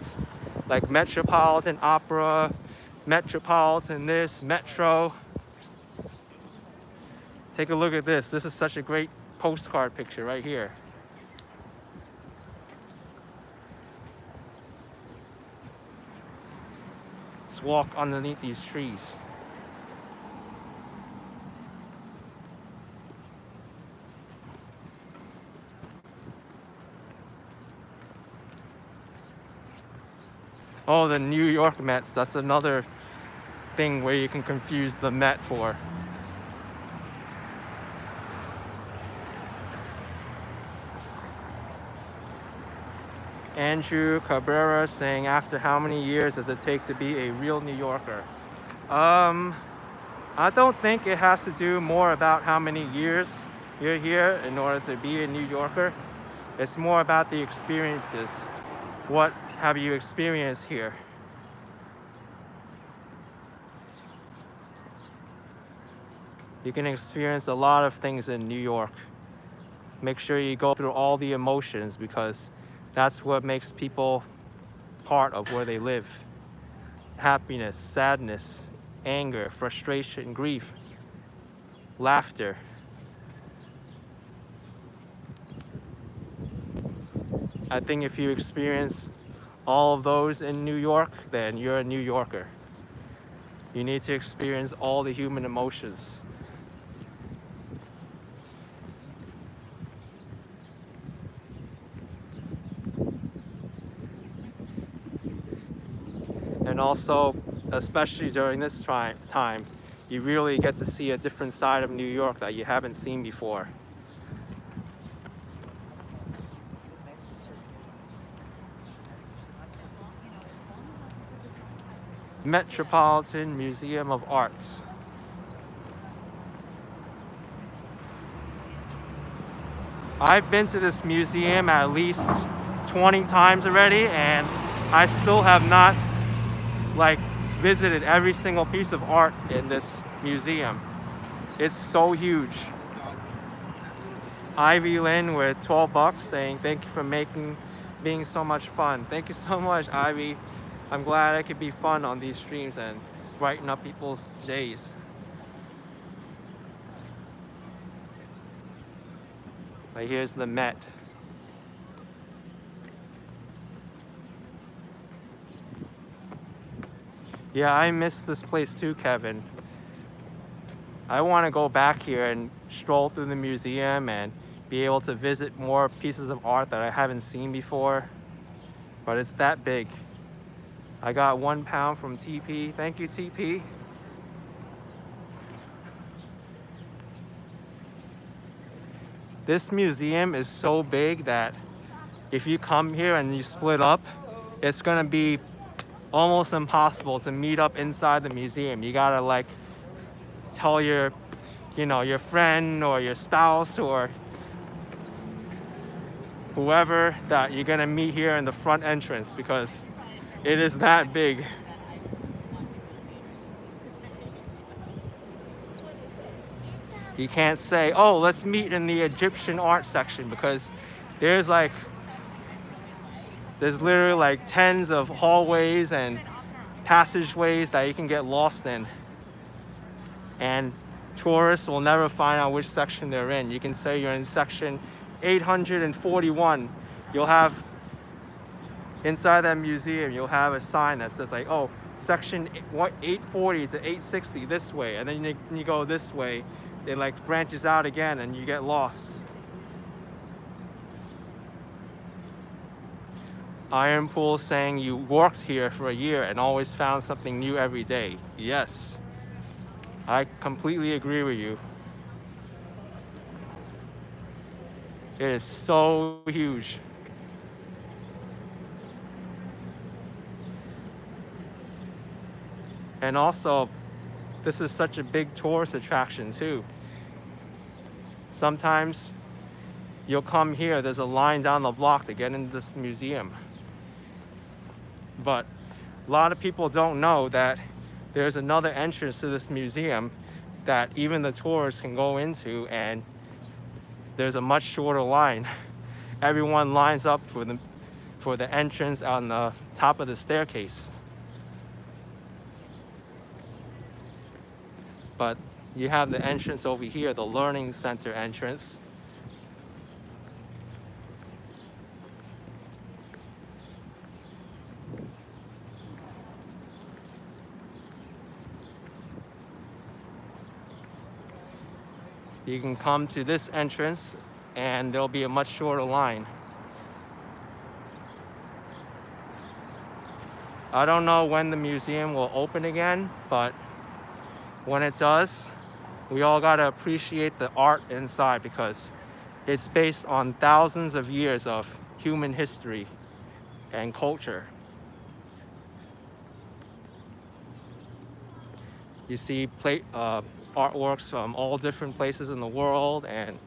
like Metropolitan Opera, Metropolitan this, Metro. Take a look at this. This is such a great postcard picture right here. Let's walk underneath these trees. Oh, the New York Mets. That's another thing where you can confuse the Met for. Andrew Cabrera saying, after how many years does it take to be a real New Yorker? I don't think it has to do more about how many years you're here in order to be a New Yorker. It's more about the experiences. What have you experienced here? You can experience a lot of things in New York. Make sure you go through all the emotions because that's what makes people part of where they live. Happiness, sadness, anger, frustration, grief, laughter. I think if you experience all of those in New York, then you're a New Yorker. You need to experience all the human emotions. And also, especially during this time, you really get to see a different side of New York that you haven't seen before. Metropolitan Museum of Art. I've been to this museum at least 20 times already, and I still have not visited every single piece of art in this museum. It's so huge. Ivy Lynn with 12 bucks saying, thank you for being so much fun. Thank you so much, Ivy. I'm glad I could be fun on these streams and brighten up people's days. But here's the Met. Yeah, I miss this place too, Kevin. I want to go back here and stroll through the museum and be able to visit more pieces of art that I haven't seen before. But it's that big. I got £1 from TP. Thank you, TP. This museum is so big that if you come here and you split up, it's gonna be almost impossible to meet up inside the museum. You gotta tell your friend or your spouse or whoever that you're gonna meet here in the front entrance because it is that big. You can't say, oh, let's meet in the Egyptian art section because there's literally tens of hallways and passageways that you can get lost in. And tourists will never find out which section they're in. You can say you're in section 841. You'll have, inside that museum, you'll have a sign that says oh, section 840 to 860 this way. And then you go this way, it branches out again and you get lost. Iron Pool saying you worked here for a year and always found something new every day. Yes, I completely agree with you. It is so huge. And also, this is such a big tourist attraction too. Sometimes you'll come here, there's a line down the block to get into this museum. But a lot of people don't know that there's another entrance to this museum that even the tourists can go into, and there's a much shorter line. Everyone lines up for the entrance on the top of the staircase. But you have the entrance over here, the Learning Center entrance. You can come to this entrance and there'll be a much shorter line. I don't know when the museum will open again, but when it does, we all gotta appreciate the art inside because it's based on thousands of years of human history and culture. You see artworks from all different places in the world and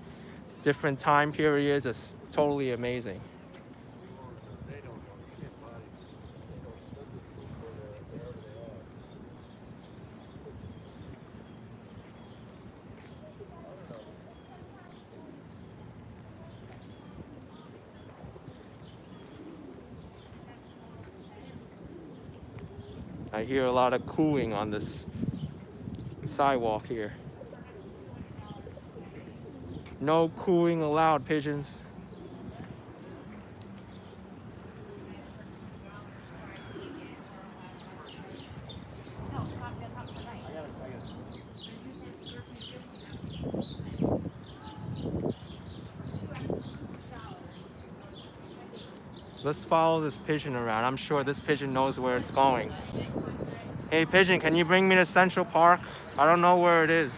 different time periods. It's totally amazing. I hear a lot of cooing on this sidewalk here. No cooing allowed, pigeons. Let's follow this pigeon around. I'm sure this pigeon knows where it's going. Hey pigeon, can you bring me to Central Park? I don't know where it is.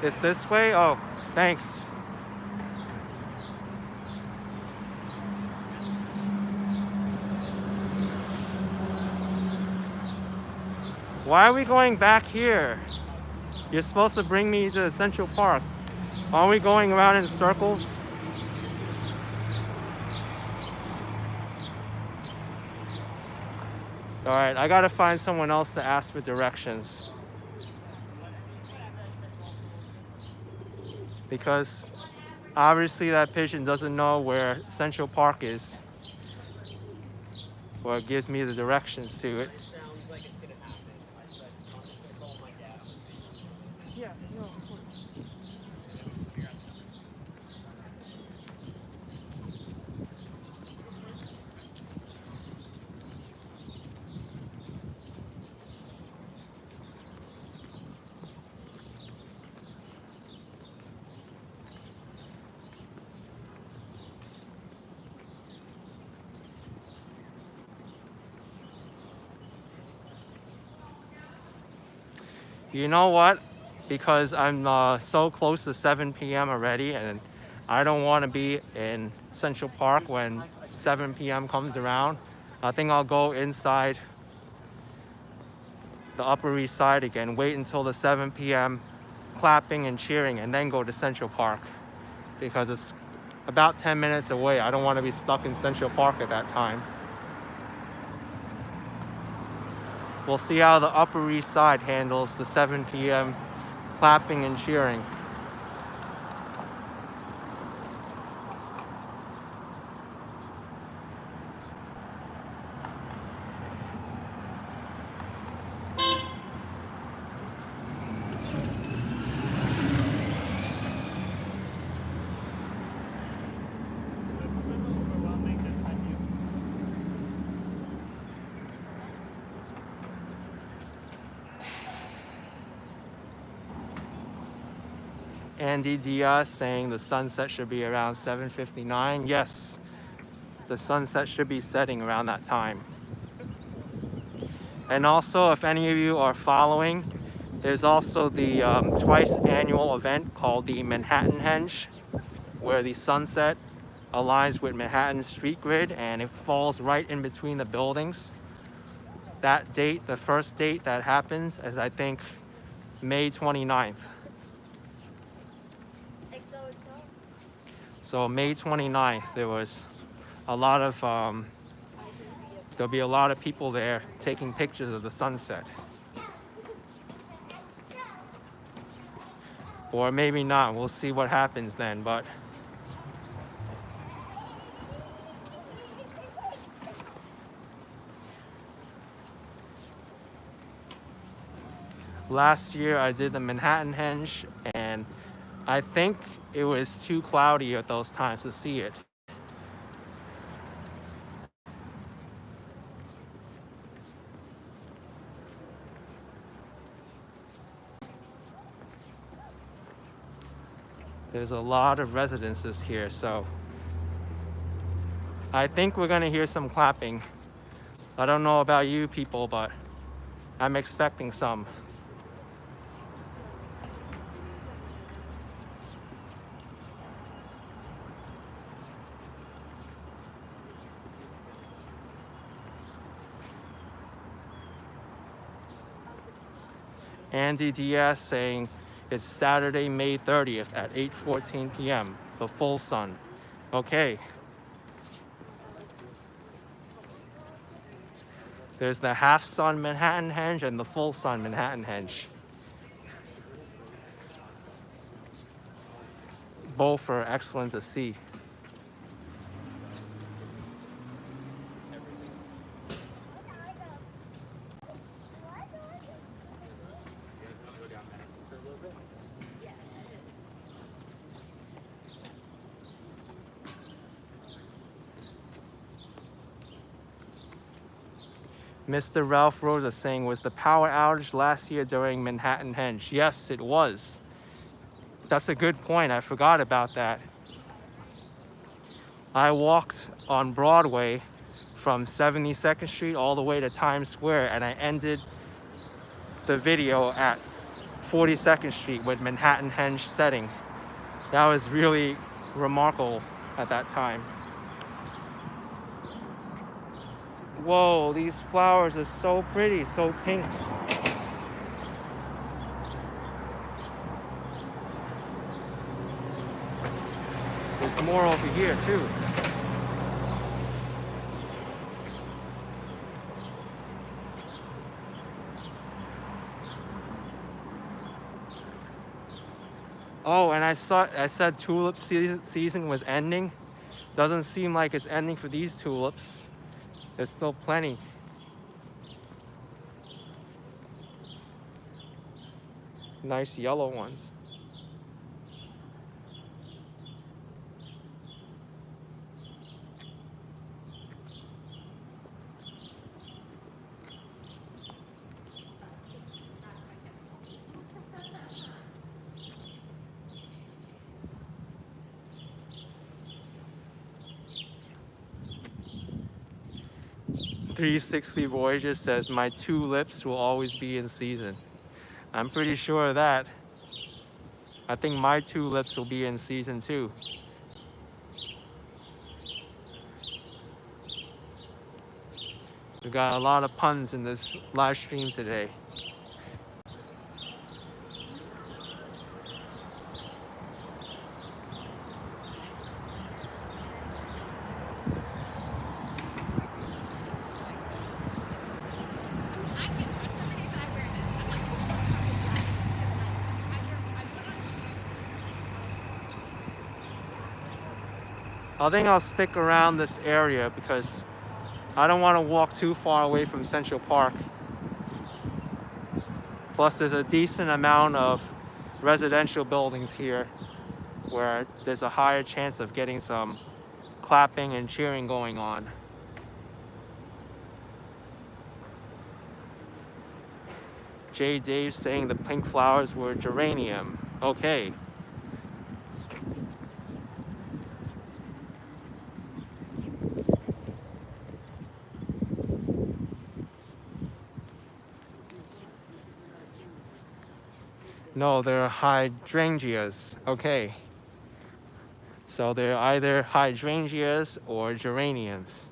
It's this way? Oh, thanks. Why are we going back here? You're supposed to bring me to Central Park. Aren't we going around in circles? All right, I gotta find someone else to ask for directions. Because obviously that pigeon doesn't know where Central Park is. Or it gives me the directions to it. Sounds like it's gonna happen. I said, I'm just gonna call my dad. Yeah, no, of course. You know what? Because I'm so close to 7 p.m. already, and I don't want to be in Central Park when 7 p.m. comes around. I think I'll go inside the Upper East Side again, wait until the 7 p.m. clapping and cheering, and then go to Central Park. Because it's about 10 minutes away. I don't want to be stuck in Central Park at that time. We'll see how the Upper East Side handles the 7 p.m. clapping and cheering. Andy Diaz saying the sunset should be around 7:59. Yes, the sunset should be setting around that time. And also, if any of you are following, there's also the twice annual event called the Manhattan Henge, where the sunset aligns with Manhattan's street grid and it falls right in between the buildings. That date, the first date that happens, is I think May 29th. So May 29th, there was a lot of, there'll be a lot of people there taking pictures of the sunset. Or maybe not. We'll see what happens then. But last year I did the Manhattan Henge, and I think it was too cloudy at those times to see it. There's a lot of residences here, so I think we're gonna hear some clapping. I don't know about you people, but I'm expecting some. Andy Diaz saying it's Saturday, May 30th at 8:14 p.m. The full sun. Okay. There's the half sun Manhattan Henge and the full sun Manhattan Henge. Both are excellent to see. Mr. Ralph Rosa saying, was the power outage last year during Manhattan Henge? Yes, it was. That's a good point. I forgot about that. I walked on Broadway from 72nd Street all the way to Times Square, and I ended the video at 42nd Street with Manhattan Henge setting. That was really remarkable at that time. Whoa, these flowers are so pretty, so pink. There's more over here too. Oh, and I said tulip season was ending. Doesn't seem like it's ending for these tulips. There's still plenty. Nice yellow ones. .360 Voyager says, my tulips will always be in season. I'm pretty sure of that. I think my tulips will be in season too. We got a lot of puns in this live stream today. I think I'll stick around this area because I don't want to walk too far away from Central Park. Plus there's a decent amount of residential buildings here where there's a higher chance of getting some clapping and cheering going on. Jay Dave saying the pink flowers were geranium. Okay. No, they're hydrangeas. Okay. So they're either hydrangeas or geraniums.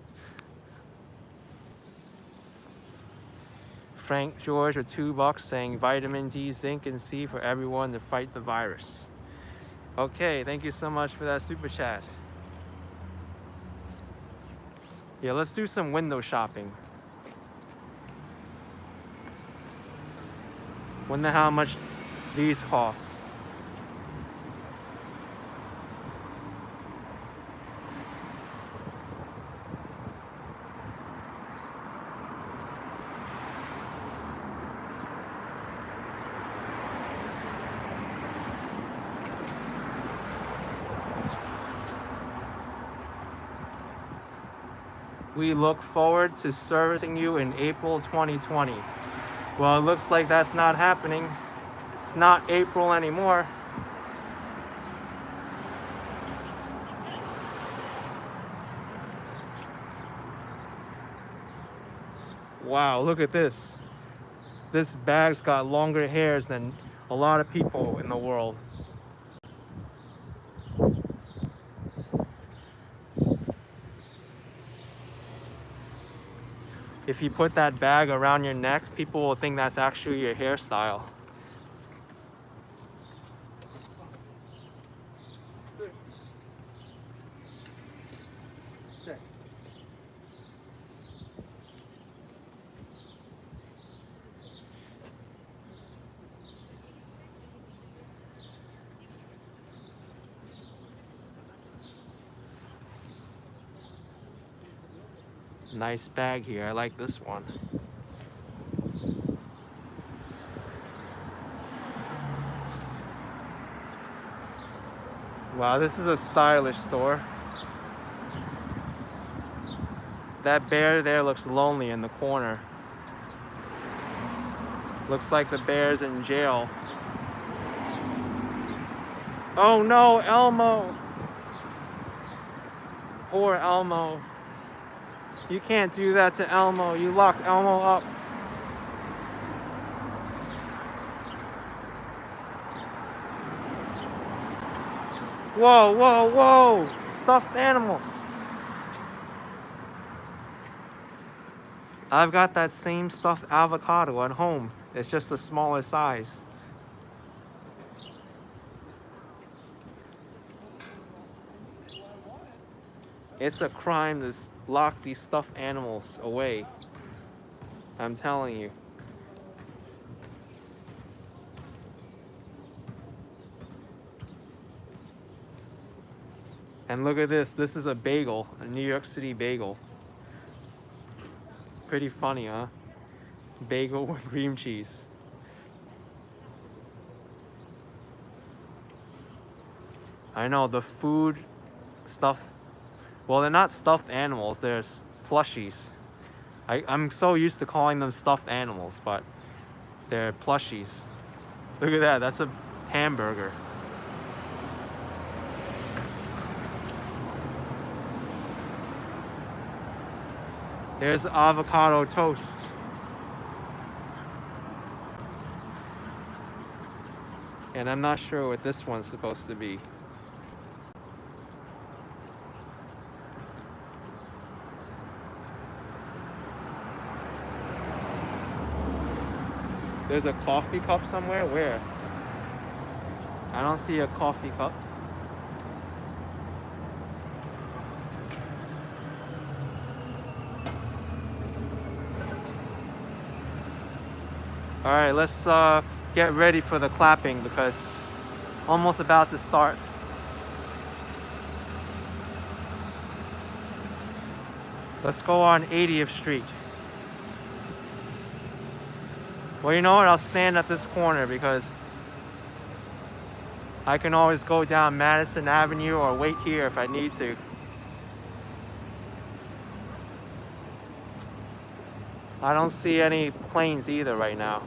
Frank George with $2 saying vitamin D, zinc, and C for everyone to fight the virus. Okay, thank you so much for that super chat. Yeah, let's do some window shopping. Wonder how much these cost. We look forward to servicing you in April 2020. Well, it looks like that's not happening. It's not April anymore. Wow, look at this. This bag's got longer hairs than a lot of people in the world. If you put that bag around your neck, people will think that's actually your hairstyle. Nice bag here. I like this one. Wow, this is a stylish store. That bear there looks lonely in the corner. Looks like the bear's in jail. Oh no, Elmo! Poor Elmo. You can't do that to Elmo. You locked Elmo up. Whoa, whoa, whoa! Stuffed animals. I've got that same stuffed avocado at home. It's just a smaller size. It's a crime to lock these stuffed animals away. I'm telling you. And look at this. This is a bagel, a New York City bagel. Pretty funny, huh? Bagel with cream cheese. I know the food stuff. Well, they're not stuffed animals, they're plushies. I'm so used to calling them stuffed animals, but they're plushies. Look at that, that's a hamburger. There's avocado toast. And I'm not sure what this one's supposed to be. There's a coffee cup somewhere? Where? I don't see a coffee cup. All right, let's get ready for the clapping because almost about to start. Let's go on 80th Street. Well, you know what? I'll stand at this corner because I can always go down Madison Avenue or wait here if I need to. I don't see any planes either right now.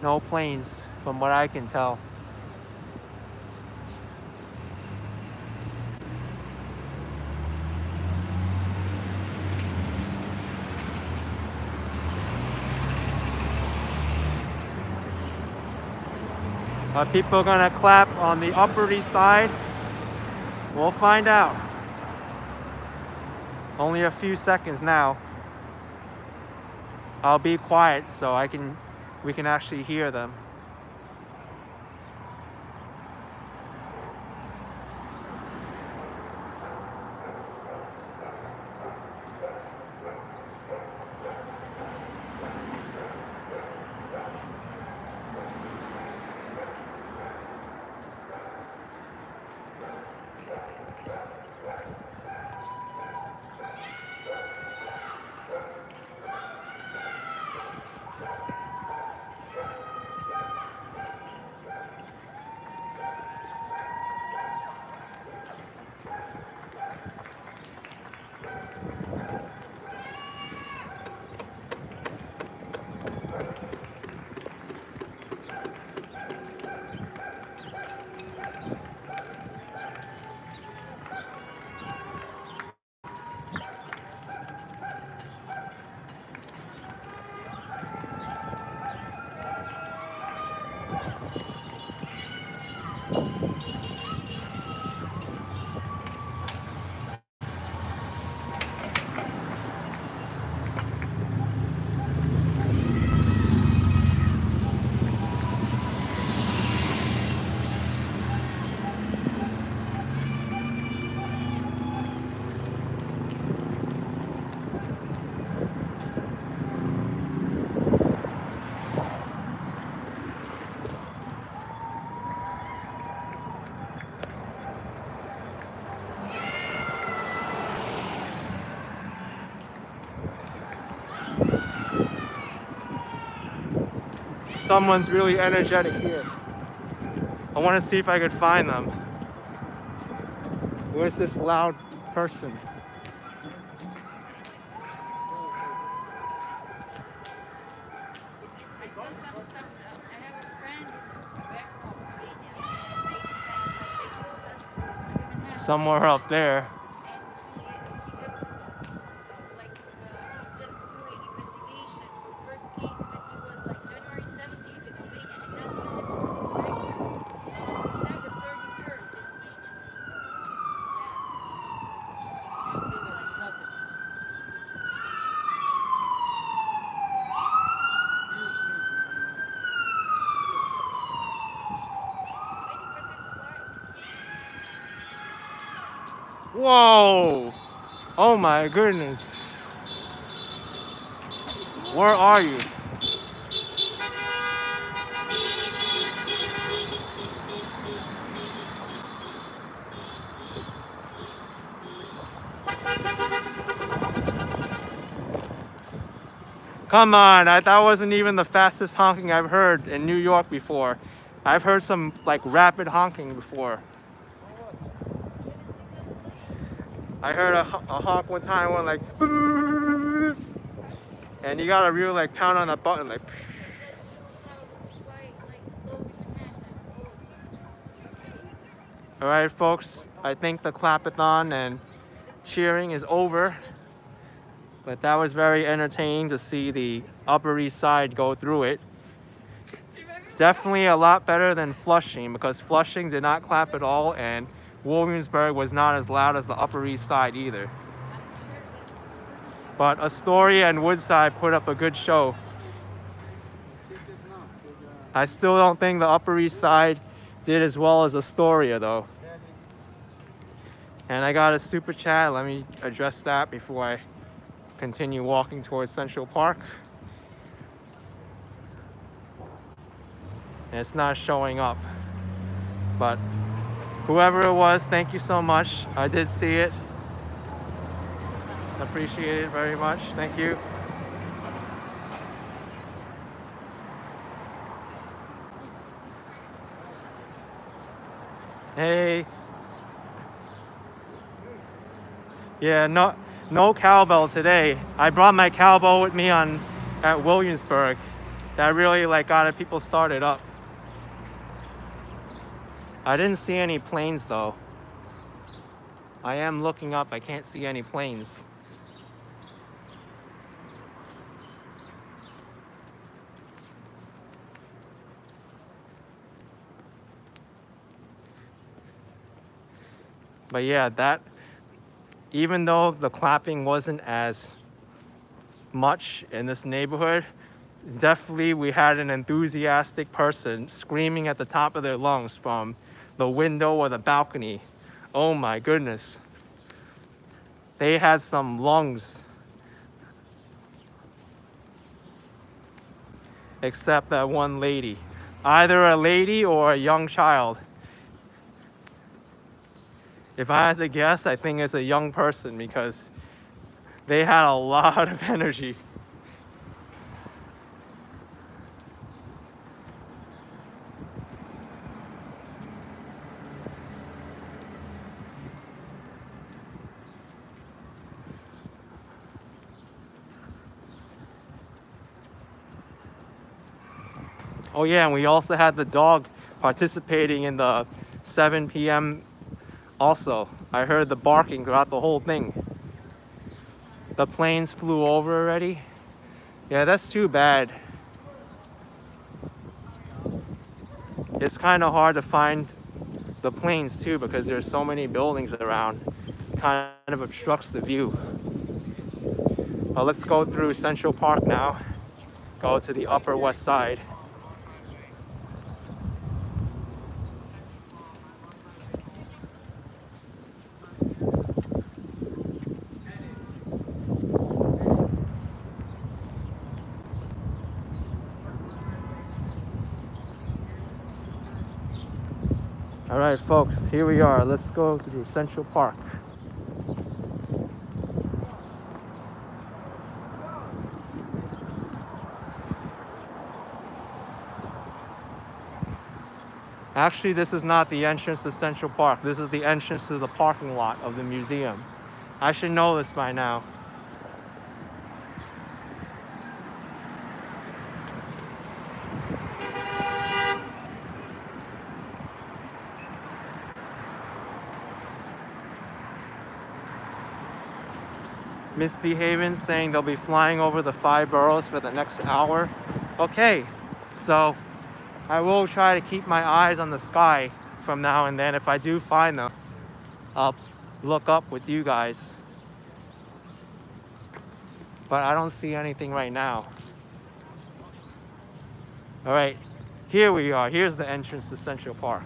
No planes from what I can tell. Are people gonna clap on the Upper East Side? We'll find out. Only a few seconds now. I'll be quiet so we can actually hear them. someone's really energetic here. I want to see if I could find them. Where's this loud person? Somewhere up there. Whoa! Oh my goodness. Where are you? Come on, that wasn't even the fastest honking I've heard in New York before. I've heard some like rapid honking before. I heard a honk one time when like, and you gotta really like pound on that button like. All right, folks, I think the clapathon and cheering is over, but that was very entertaining to see the Upper East Side go through it. Definitely a lot better than Flushing, because Flushing did not clap at all, and Williamsburg was not as loud as the Upper East Side either. But Astoria and Woodside put up a good show. I still don't think the Upper East Side did as well as Astoria though. And I got a super chat. Let me address that before I continue walking towards Central Park. And it's not showing up, but whoever it was, thank you so much. I did see it. Appreciate it very much. Thank you. Hey. Yeah, no cowbell today. I brought my cowbell with me at Williamsburg. That really like got people started up. I didn't see any planes though. I am looking up, I can't see any planes. But yeah, even though the clapping wasn't as much in this neighborhood, definitely we had an enthusiastic person screaming at the top of their lungs from the window or the balcony. Oh my goodness. They had some lungs. Except that one lady. Either a lady or a young child. If I had to guess, I think it's a young person because they had a lot of energy. Oh yeah, and we also had the dog participating in the 7 p.m. also. I heard the barking throughout the whole thing. The planes flew over already. Yeah, that's too bad. It's kind of hard to find the planes too because there's so many buildings around. Kind of obstructs the view. Well, let's go through Central Park now. Go to the Upper West Side. All right, folks, here we are. Let's go through Central Park. Actually, this is not the entrance to Central Park. This is the entrance to the parking lot of the museum. I should know this by now. Misbehaving, saying they'll be flying over the 5 boroughs for the next hour. Okay, so I will try to keep my eyes on the sky from now and then. If I do find them, I'll look up with you guys. But I don't see anything right now. All right, here we are. Here's the entrance to Central Park.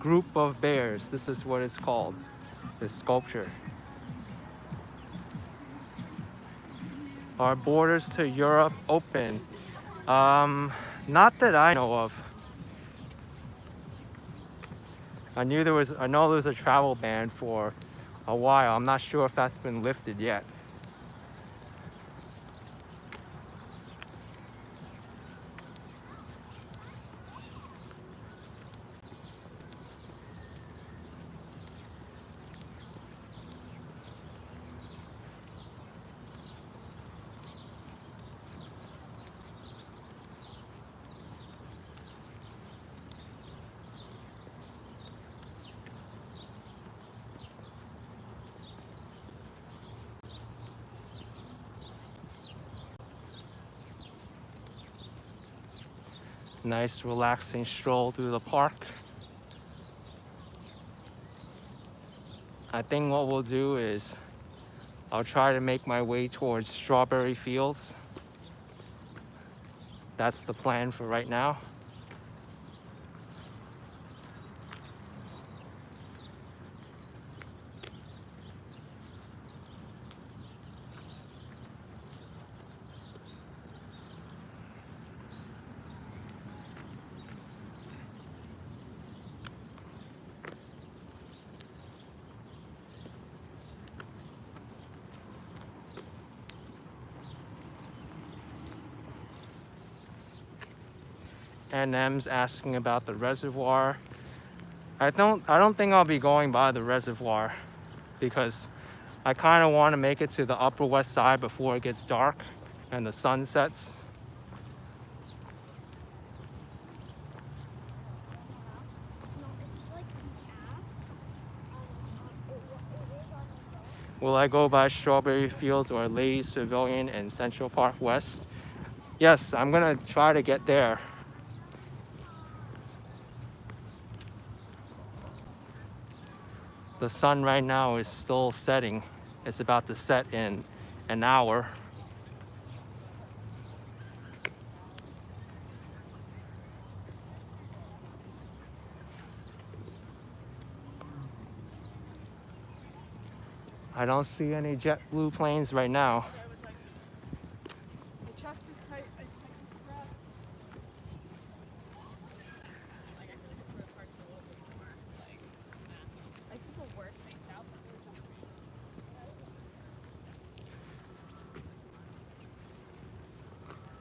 Group of bears. This is what it's called. This sculpture. Are borders to Europe open? Not that I know of. I know there was a travel ban for a while. I'm not sure if that's been lifted yet. Nice relaxing stroll through the park. I think what we'll do is I'll try to make my way towards Strawberry Fields. That's the plan for right now. And M's asking about the reservoir. I don't think I'll be going by the reservoir because I kind of want to make it to the Upper West Side before it gets dark and the sun sets. Will I go by Strawberry Fields or Ladies Pavilion in Central Park West? Yes, I'm gonna try to get there. The sun right now is still setting. It's about to set in an hour. I don't see any JetBlue planes right now.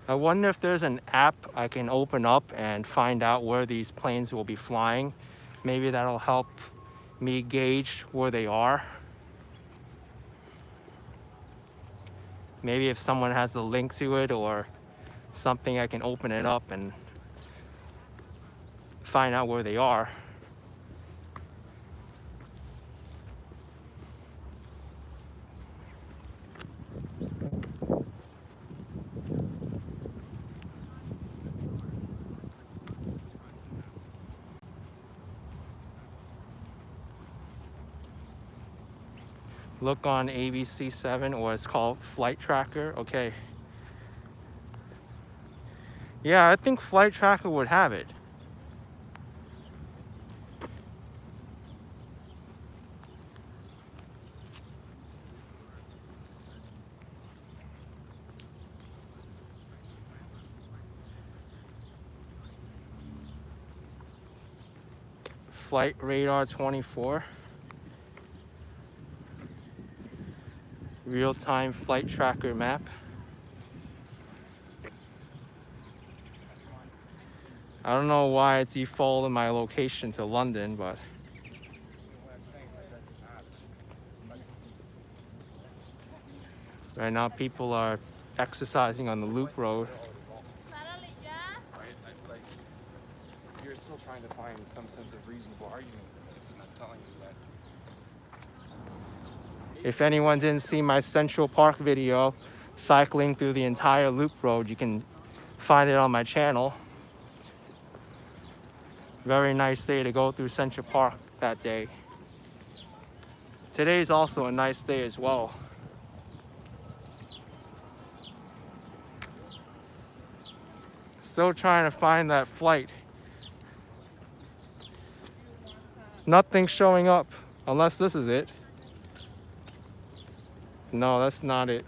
I wonder if there's an app I can open up and find out where these planes will be flying. Maybe that'll help me gauge where they are. Maybe if someone has the link to it or something, I can open it up and find out where they are. Look on ABC7, or it's called Flight Tracker. Okay. Yeah, I think Flight Tracker would have it. Flight Radar 24. Real-time flight tracker map. I don't know why it defaulted my location to London, but right now people are exercising on the Loop Road. Right? Like, you're still trying to find some sense of reasonable argument with this, and I'm telling you that. If anyone didn't see my Central Park video cycling through the entire Loop Road, you can find it on my channel. Very nice day to go through Central Park that day. Today's also a nice day as well. Still trying to find that flight. Nothing's showing up, unless this is it. No, that's not it.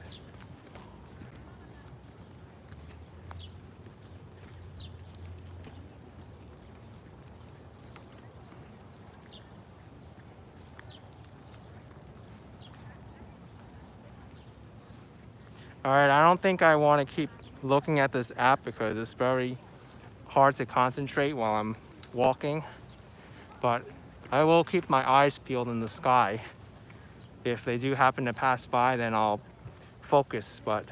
All right, I don't think I want to keep looking at this app because it's very hard to concentrate while I'm walking, but I will keep my eyes peeled in the sky. If they do happen to pass by, then I'll focus, but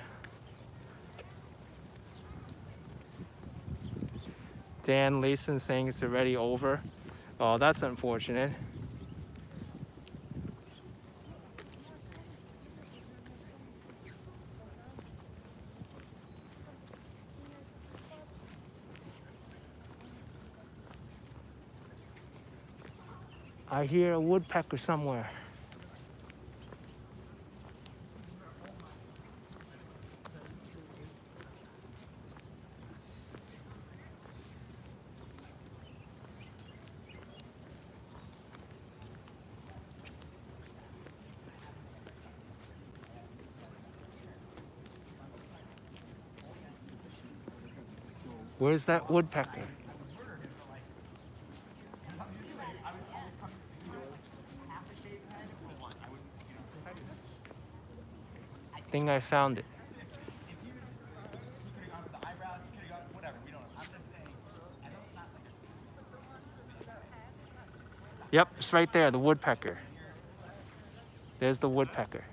Dan Leeson saying it's already over. Oh, that's unfortunate. I hear a woodpecker somewhere. Where's that woodpecker? I think I found it. Yep, it's right there, the woodpecker. There's the woodpecker.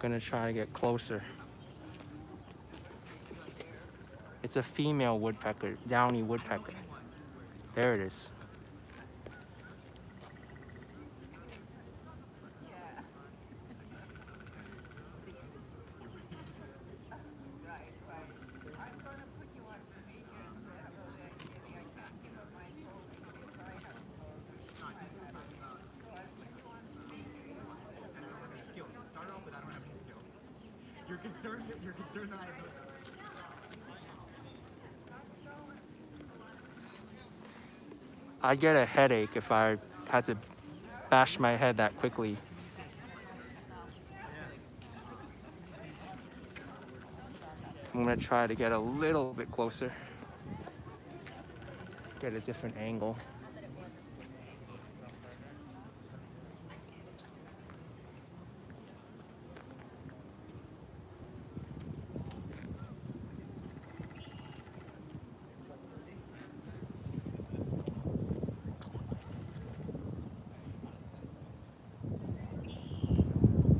Gonna try to get closer. It's a female woodpecker, downy woodpecker. There it is. You're concerned that I have I'd get a headache if I had to bash my head that quickly. I'm gonna try to get a little bit closer. Get a different angle.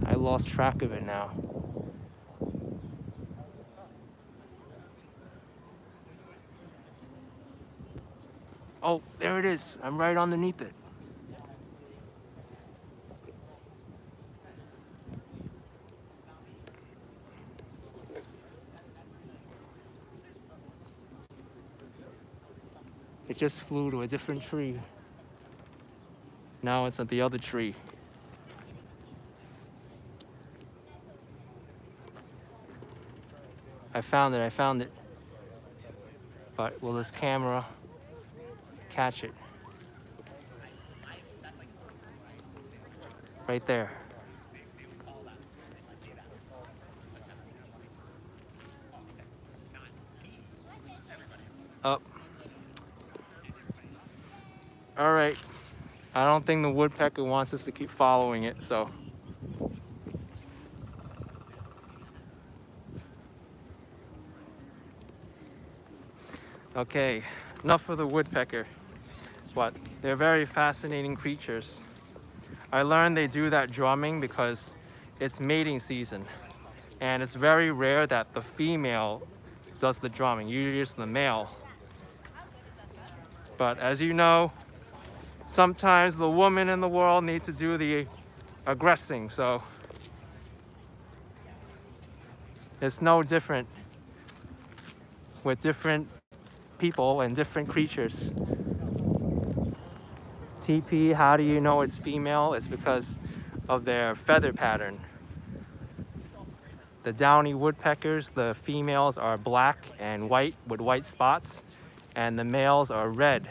I lost track of it now. Oh, there it is. I'm right underneath it. It just flew to a different tree. Now it's at the other tree. I found it. But will this camera catch it? Right there. Up. All right. I don't think the woodpecker wants us to keep following it, so. Okay, enough of the woodpecker, but they're very fascinating creatures. I learned they do that drumming because it's mating season, and it's very rare that the female does the drumming. Usually it's the male. But as you know, sometimes the women in the world need to do the aggressing, so it's no different with different people and different creatures. TP, how do you know it's female? It's because of their feather pattern. The downy woodpeckers, the females are black and white with white spots, and the males are red.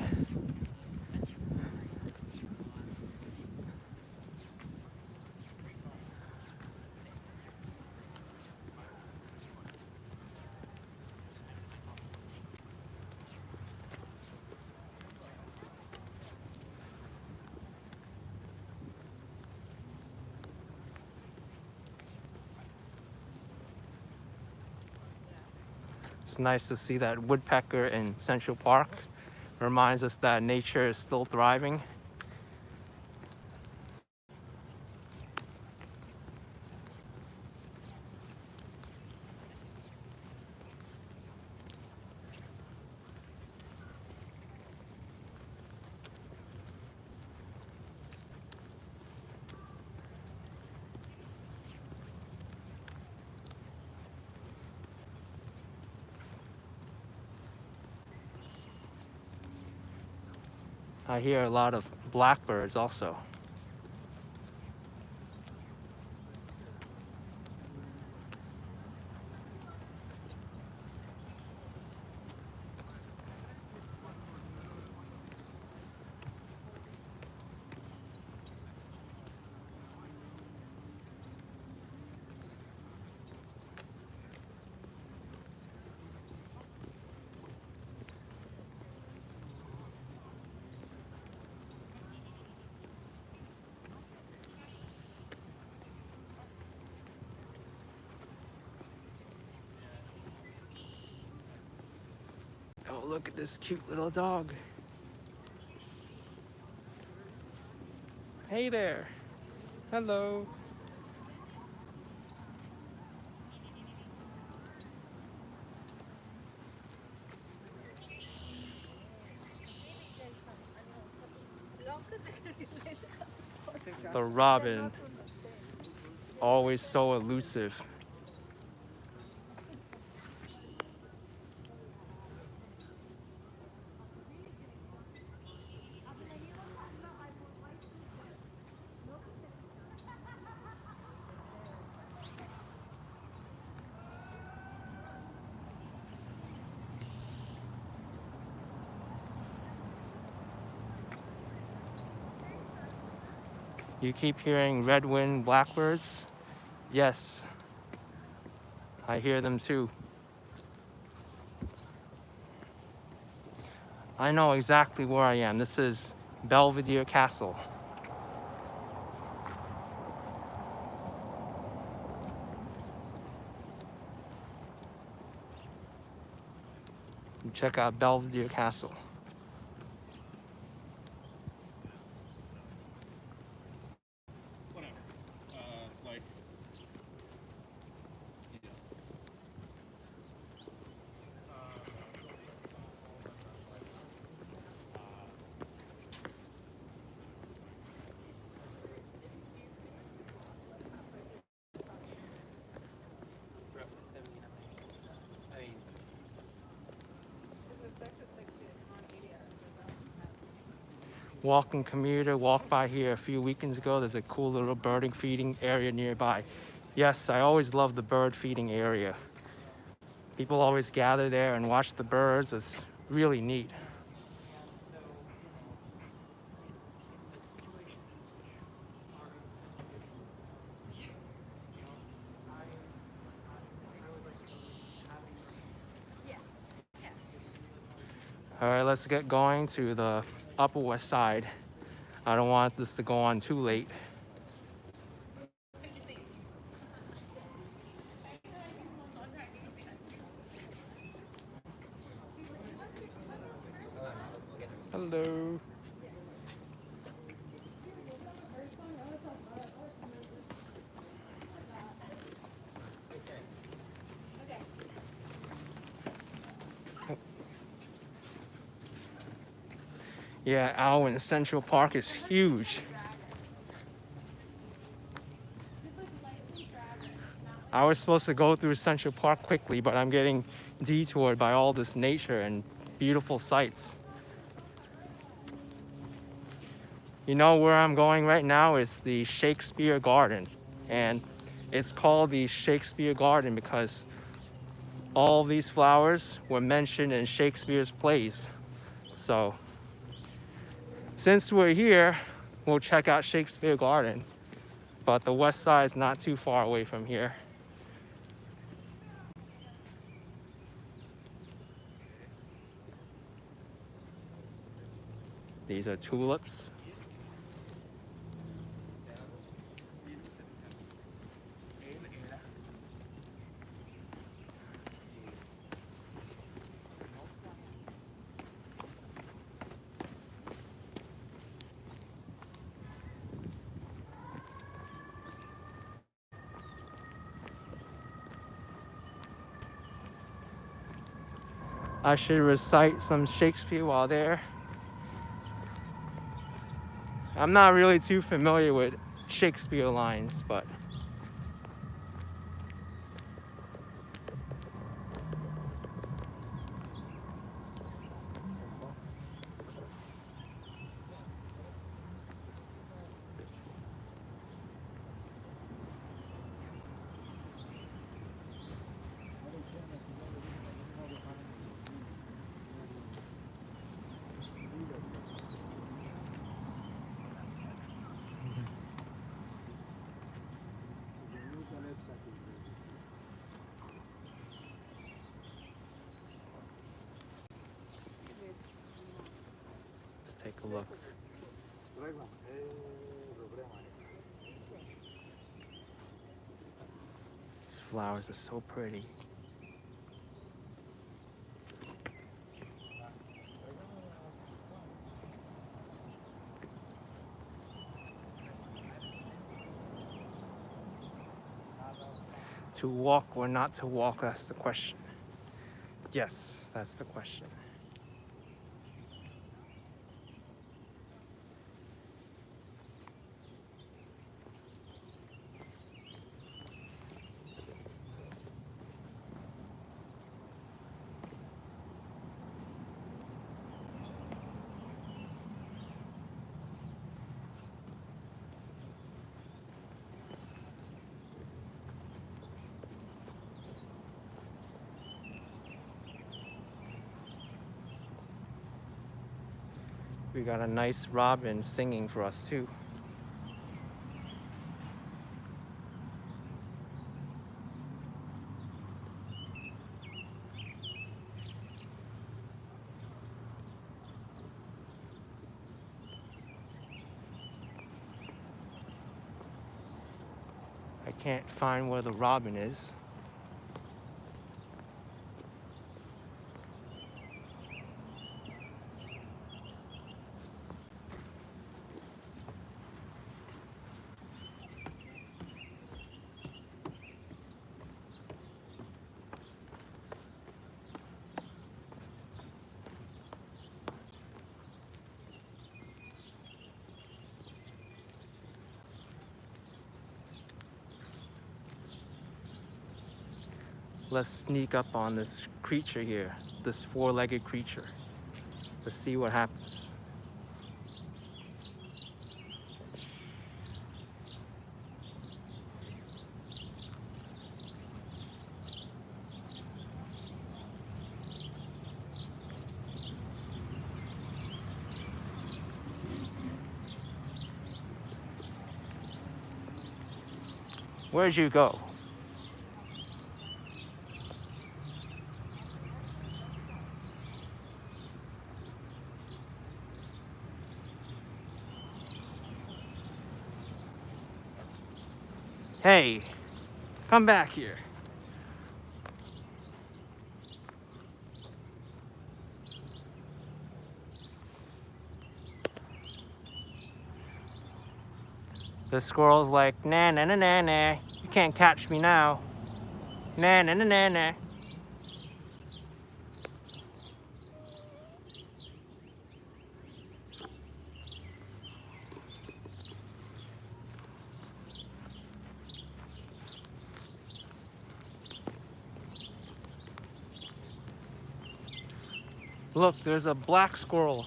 It's nice to see that woodpecker in Central Park. Reminds us that nature is still thriving. I hear a lot of blackbirds also. Oh, look at this cute little dog. Hey there. Hello. The robin, always so elusive. You keep hearing red-winged blackbirds? Yes, I hear them too. I know exactly where I am. This is Belvedere Castle. Check out Belvedere Castle. Walking commuter walked by here a few weekends ago. There's a cool little birding feeding area nearby. Yes, I always love the bird feeding area. People always gather there and watch the birds. It's really neat. All right, let's get going to the Upper West Side. I don't want this to go on too late. Hello. Yeah, Alwyn Central Park is huge. I was supposed to go through Central Park quickly, but I'm getting detoured by all this nature and beautiful sights. You know where I'm going right now is the Shakespeare Garden. And it's called the Shakespeare Garden because all these flowers were mentioned in Shakespeare's plays. So since we're here, we'll check out Shakespeare Garden. But the west side is not too far away from here. These are tulips. I should recite some Shakespeare while there. I'm not really too familiar with Shakespeare lines, but let's take a look. These flowers are so pretty. To walk or not to walk, that's the question. Yes, that's the question. We got a nice robin singing for us too. I can't find where the robin is. Let's sneak up on this creature here, this four-legged creature. Let's see what happens. Where'd you go? Hey, come back here. The squirrel's like, nah, nah, nah, nah, nah. You can't catch me now. Nah, nah, nah, nah, nah. Look, there's a black squirrel.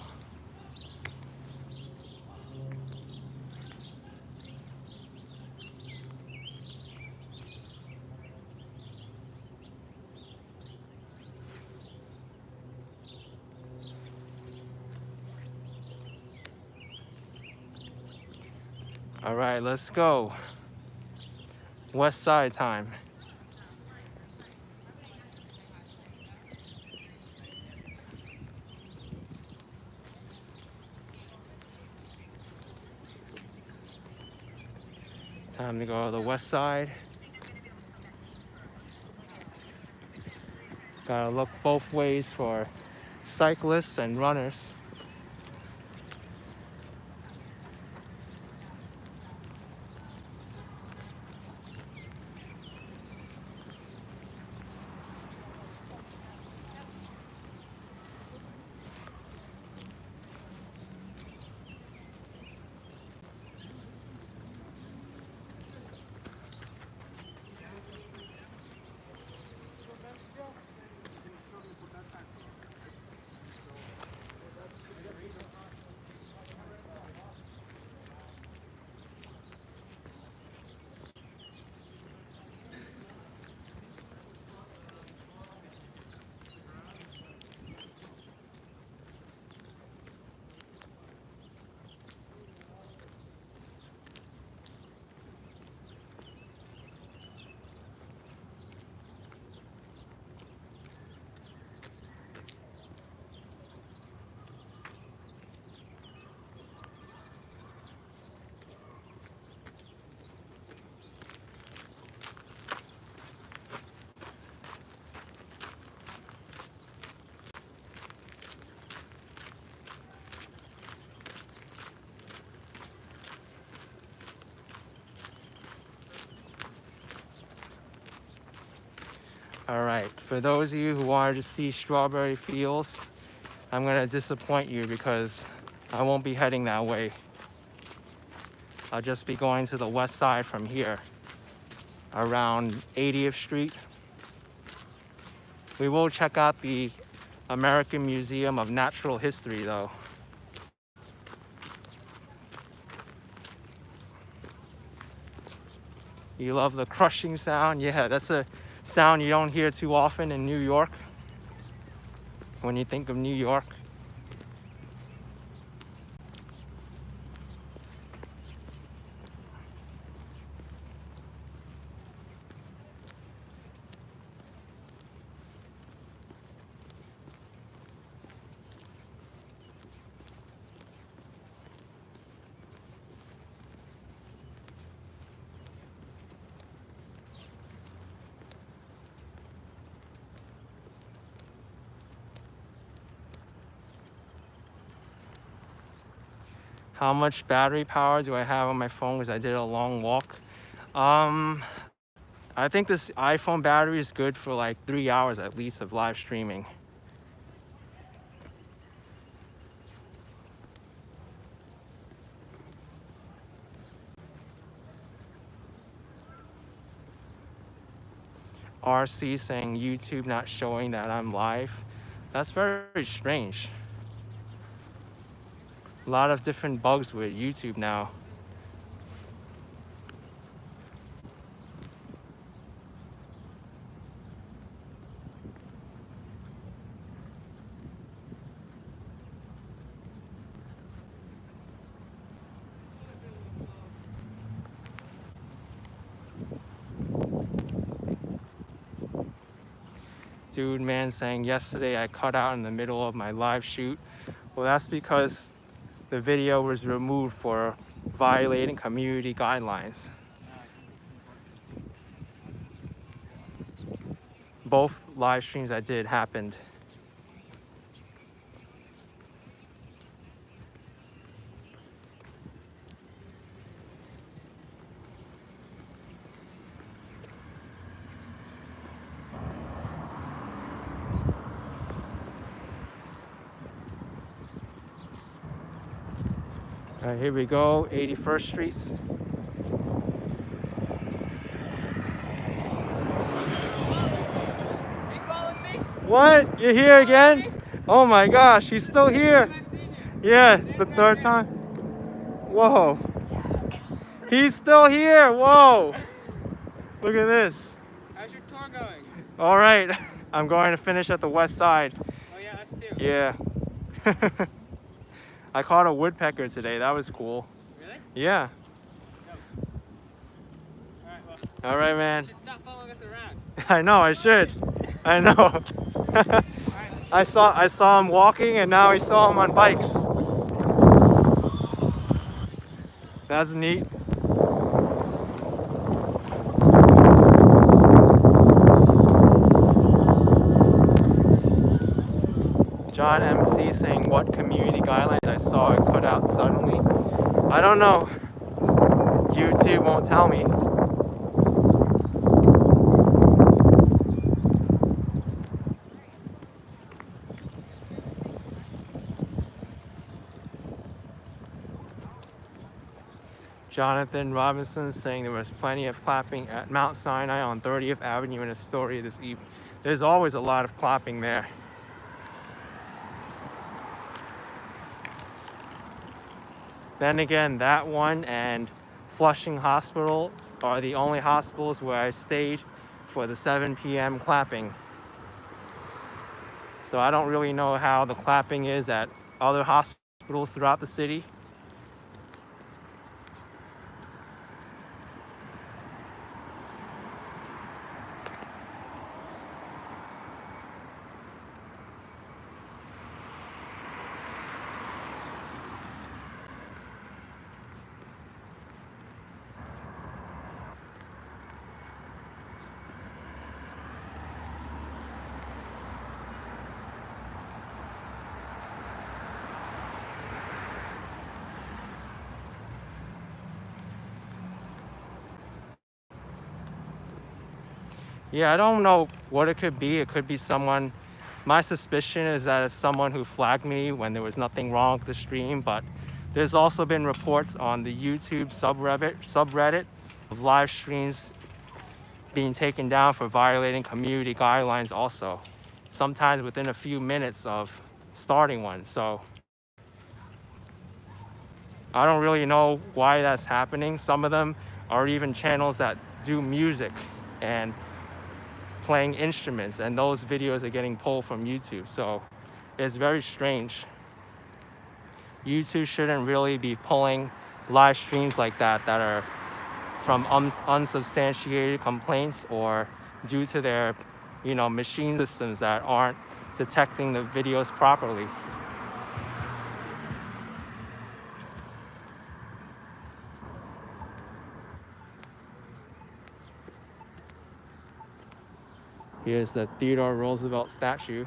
All right, let's go. West Side time. Time to go to the west side. Gotta look both ways for cyclists and runners. All right, for those of you who wanted to see strawberry fields, I'm gonna disappoint you because I won't be heading that way. I'll just be going to the west side from here, around 80th Street. We will check out the American Museum of Natural History though. You love the crushing sound? Yeah, that's a sound you don't hear too often in New York. When you think of New York. How much battery power do I have on my phone because I did a long walk? I think this iPhone battery is good for like 3 hours at least of live streaming. RC saying YouTube not showing that I'm live. That's very strange. A lot of different bugs with YouTube now. Dude man saying yesterday I cut out in the middle of my live shoot. Well, that's because the video was removed for violating community guidelines. both live streams I did happened. All right, here we go, 81st Street. What? You're here again? Oh my gosh, he's still here. Yeah, it's the third time. Whoa. He's still here. Whoa. Look at this. How's your tour going? All right. I'm going to finish at the west side. Oh yeah, us too. Yeah. I caught a woodpecker today. That was cool. Really? Yeah. Alright, well. All right, man. You should stop following us around. I know, I should. I know. I saw him walking and now I saw him on bikes. That's neat. John MC saying what community guidelines I saw it cut out suddenly. I don't know. YouTube won't tell me. Jonathan Robinson saying there was plenty of clapping at Mount Sinai on 30th Avenue in Astoria this evening. There's always a lot of clapping there. Then again, that one and Flushing Hospital are the only hospitals where I stayed for the 7 p.m. clapping. So I don't really know how the clapping is at other hospitals throughout the city. Yeah, I don't know what it could be. It could be someone, my suspicion is that it's someone who flagged me when there was nothing wrong with the stream, but there's also been reports on the YouTube subreddit of live streams being taken down for violating community guidelines also, sometimes within a few minutes of starting one. So I don't really know why that's happening. Some of them are even channels that do music and playing instruments, and those videos are getting pulled from YouTube. So it's very strange. YouTube shouldn't really be pulling live streams like that are from unsubstantiated complaints or due to their, machine systems that aren't detecting the videos properly. Here's the Theodore Roosevelt statue.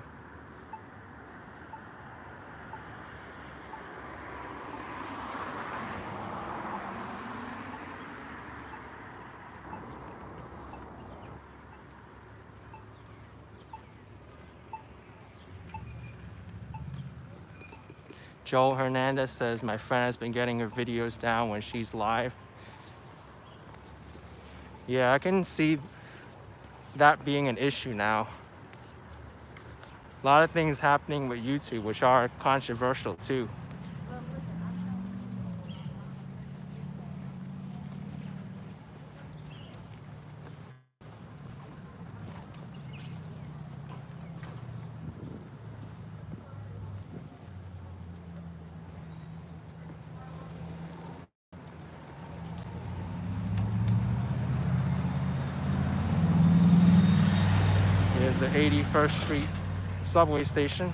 Joel Hernandez says my friend has been getting her videos down when she's live. Yeah, I can see that being an issue now. A lot of things happening with YouTube which are controversial too. Here's the 81st Street subway station.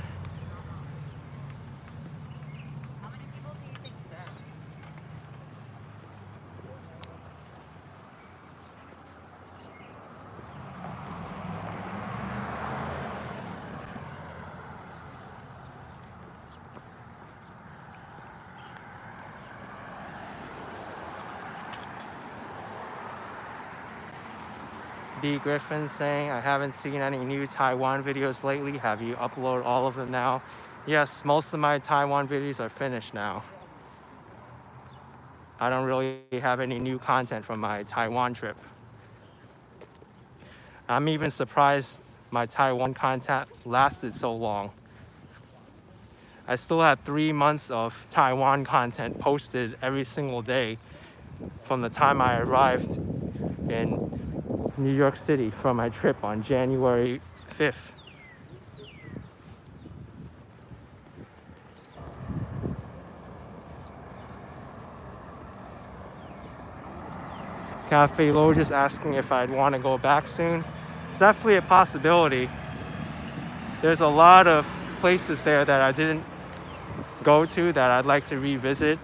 D. Griffin saying, I haven't seen any new Taiwan videos lately. Have you uploaded all of them now? Yes, most of my Taiwan videos are finished now. I don't really have any new content from my Taiwan trip. I'm even surprised my Taiwan content lasted so long. I still had 3 months of Taiwan content posted every single day from the time I arrived in New York City from my trip on January 5th. Cafe Low just asking if I'd want to go back soon. It's definitely a possibility. There's a lot of places there that I didn't go to that I'd like to revisit.